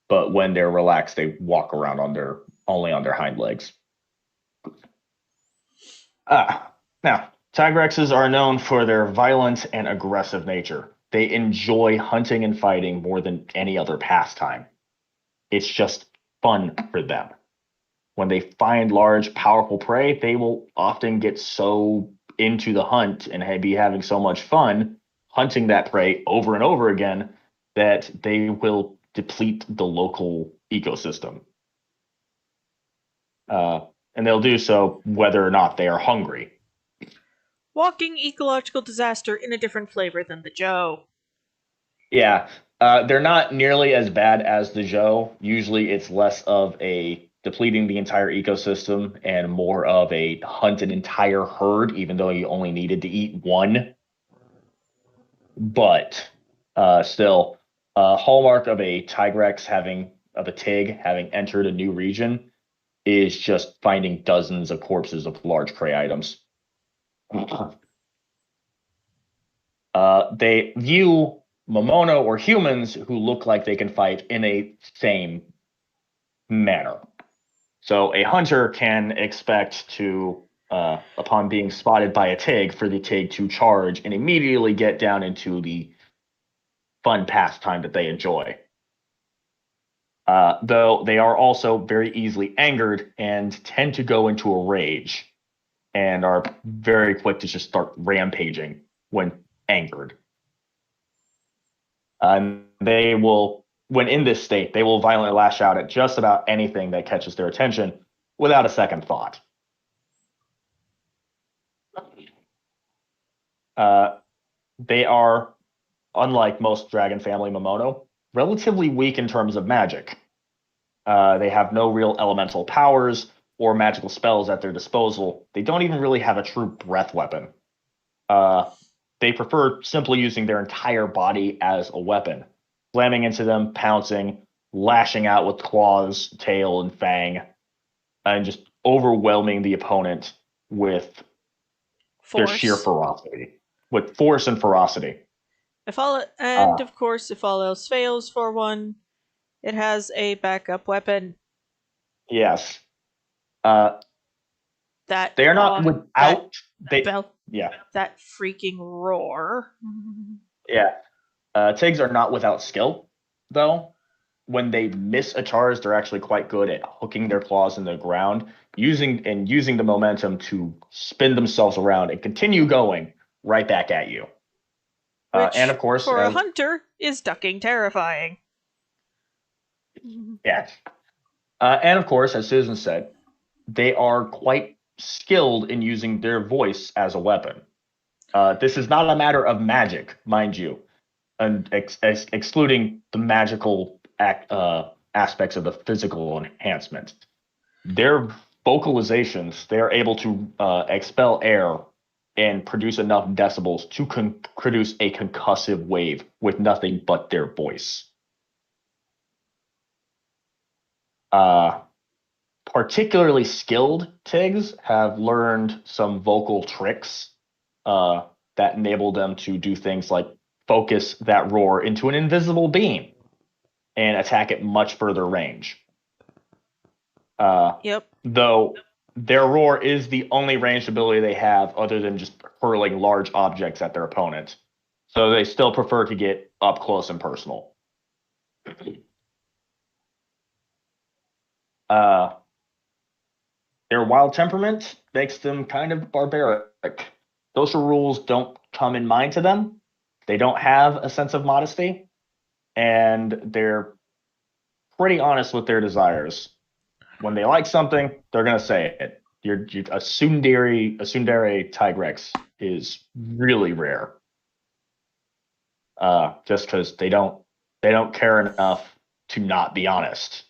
but when they're relaxed, they walk around on their only on their hind legs. Now, Tigrexes are known for their violent and aggressive nature. They enjoy hunting and fighting more than any other pastime. It's just fun for them. When they find large, powerful prey, they will often get so into the hunt and be having so much fun hunting that prey over and over again that they will deplete the local ecosystem. Uh, and they'll do so whether or not they are hungry. Walking ecological disaster in a different flavor than the Joe. Yeah, they're not nearly as bad as the Joe. Usually, it's less of a depleting the entire ecosystem and more of a hunt an entire herd, even though you only needed to eat one. But still, hallmark of a Tigrex having of a Tig having entered a new region is just finding dozens of corpses of large prey items. They view Mamono or humans who look like they can fight in a same manner. So a hunter can expect to, upon being spotted by a Tig, for the Tig to charge and immediately get down into the fun pastime that they enjoy. Though they are also very easily angered and tend to go into a rage and are very quick to just start rampaging when angered. And they will, when in this state, they will violently lash out at just about anything that catches their attention without a second thought. Uh, they are, unlike most dragon family Mamono, relatively weak in terms of magic. They have no real elemental powers or magical spells at their disposal. They don't even really have a true breath weapon. Uh, they prefer simply using their entire body as a weapon, slamming into them, pouncing, lashing out with claws, tail, and fang, and just overwhelming the opponent with their sheer Force. ferocity, with force and ferocity. And Uh, of course, if all else fails for one, it has a backup weapon. yes. Uh, That they are not that without they. bell Yeah, that freaking roar. yeah. Tigs are not without skill, though. When they miss a charge, they're actually quite good at hooking their claws in the ground, using the momentum to spin themselves around and continue going right back at you. And Which, of course, for a as hunter, is ducking terrifying. yeah, and of course, as Susan said, they are quite skilled in using their voice as a weapon. This is not a matter of magic, mind you, and excluding the magical aspects of the physical enhancement. Their vocalizations, they are able to expel air and produce enough decibels to produce a concussive wave with nothing but their voice. Uh, Particularly skilled Tigs have learned some vocal tricks uh, that enable them to do things like focus that roar into an invisible beam and attack at much further range. Uh, Yep. though their roar is the only ranged ability they have other than just hurling large objects at their opponent. So they still prefer to get up close and personal. Uh, their wild temperament makes them kind of barbaric. Social rules don't come in mind to them. They don't have a sense of modesty, and they're pretty honest with their desires. When they like something, they're gonna say it. A tsundere tigrex is really rare. Just because they don't care enough to not be honest.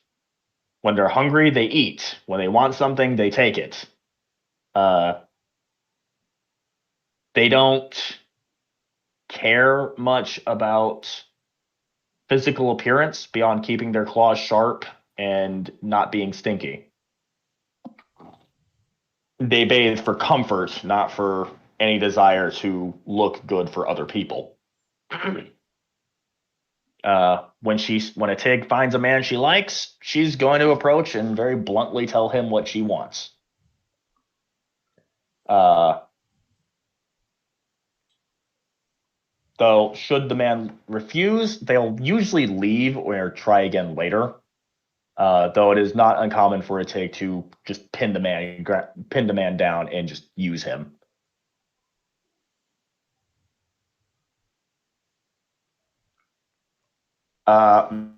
When they're hungry, they eat. When they want something, they take it. Uh, they don't care much about physical appearance beyond keeping their claws sharp and not being stinky. They bathe for comfort, not for any desire to look good for other people. When a Tig finds a man she likes, she's going to approach and very bluntly tell him what she wants. Uh, though, should the man refuse, they'll usually leave or try again later. Though it is not uncommon for a Tig to just pin the man down and just use him.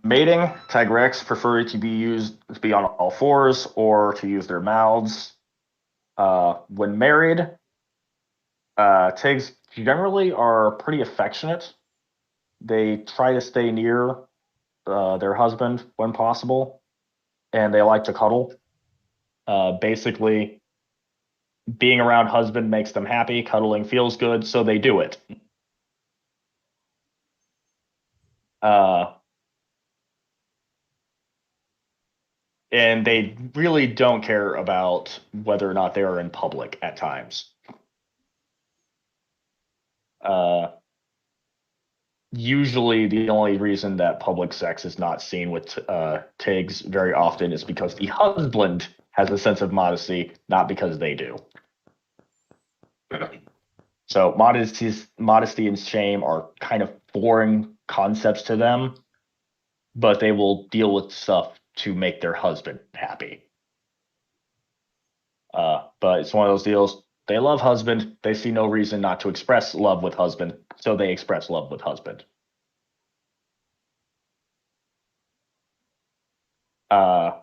Mating, Tigrex prefer to be on all fours or to use their mouths. When married, Tigs generally are pretty affectionate. They try to stay near their husband when possible, and they like to cuddle. Basically, being around husband makes them happy. Cuddling feels good, so they do it. Uh, and they really don't care about whether or not they are in public at times. Uh, Usually, the only reason that public sex is not seen with Tigs very often is because the husband has a sense of modesty, not because they do. So modesty and shame are kind of foreign concepts to them, but they will deal with stuff to make their husband happy. But it's one of those deals. They love husband. They see no reason not to express love with husband, so they express love with husband. Uh,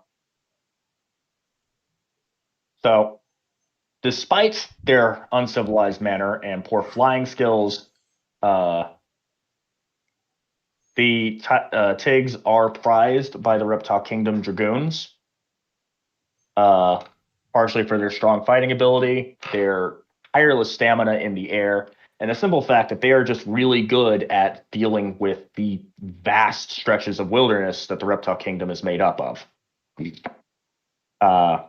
so, despite their uncivilized manner and poor flying skills, uh, the Tigs are prized by the Reptile Kingdom Dragoons, uh, partially for their strong fighting ability, their tireless stamina in the air, and the simple fact that they are just really good at dealing with the vast stretches of wilderness that the Reptile Kingdom is made up of. Uh,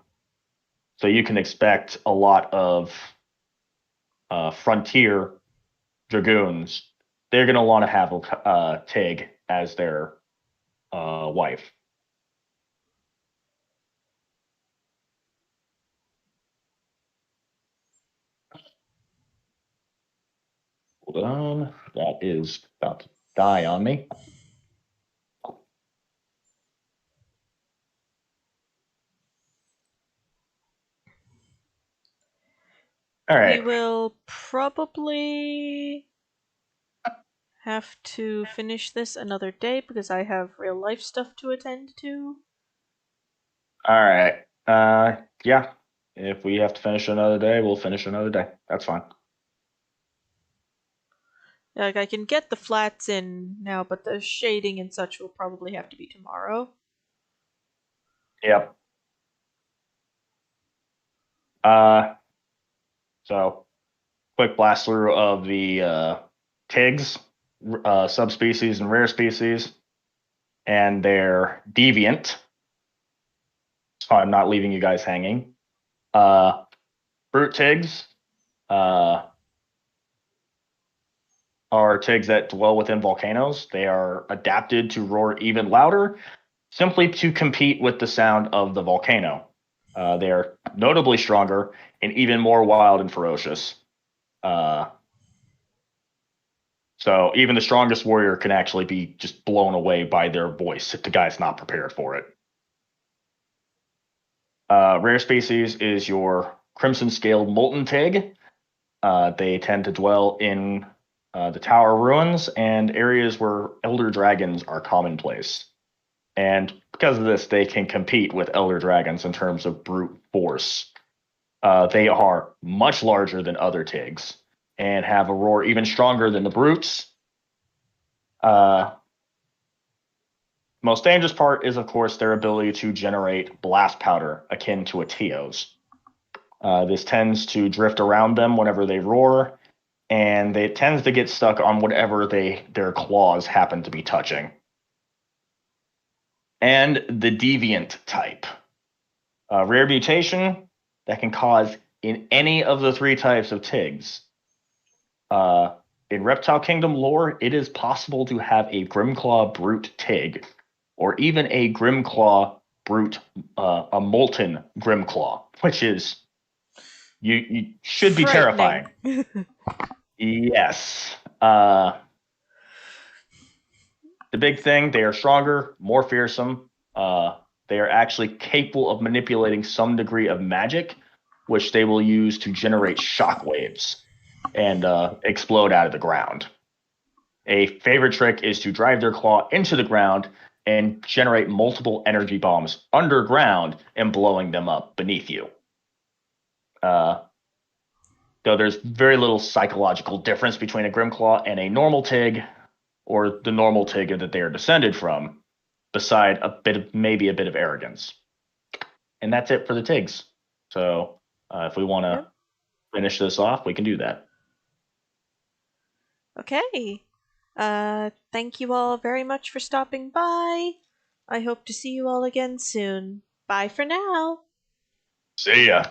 so you can expect a lot of frontier dragoons. They're going to want to have a Tig as their wife. Hold on, that is about to die on me. All We right. will probably have to finish this another day because I have real life stuff to attend to. All right. Yeah. If we have to finish another day, we'll finish another day. That's fine. Like, I can get the flats in now, but the shading and such will probably have to be tomorrow. Yep. Uh, so quick blast through of the Tigs, subspecies and rare species, and their deviant. So I'm not leaving you guys hanging. Brute Tigs uh, are Tigs that dwell within volcanoes. They are adapted to roar even louder, simply to compete with the sound of the volcano. They are notably stronger and even more wild and ferocious. Uh, so even the strongest warrior can actually be just blown away by their voice if the guy's not prepared for it. Rare species is your crimson scaled molten tig. They tend to dwell in the tower ruins and areas where elder dragons are commonplace. And because of this, they can compete with elder dragons in terms of brute force. They are much larger than other tigs and have a roar even stronger than the brutes. Uh, Most dangerous part is, of course, their ability to generate blast powder akin to a Teos. This tends to drift around them whenever they roar, and it tends to get stuck on whatever their claws happen to be touching. And the deviant type. Rare mutation that can cause in any of the three types of Tigs. Uh, in Reptile Kingdom lore, it is possible to have a Grimclaw Brute Tig, or even a Grimclaw Brute, a Molten Grimclaw, which is you should be Frightening. terrifying. Yes. The big thing, they are stronger, more fearsome. They are actually capable of manipulating some degree of magic, which they will use to generate shockwaves and explode out of the ground. A favorite trick is to drive their claw into the ground and generate multiple energy bombs underground and blowing them up beneath you. Uh, though there's very little psychological difference between a Grimclaw and a normal Tig, or the normal Tig that they are descended from, beside a bit of maybe a bit of arrogance. And that's it for the Tigs. So if we want to Yep. finish this off, we can do that. Okay. Thank you all very much for stopping by. I hope to see you all again soon. Bye for now. See ya.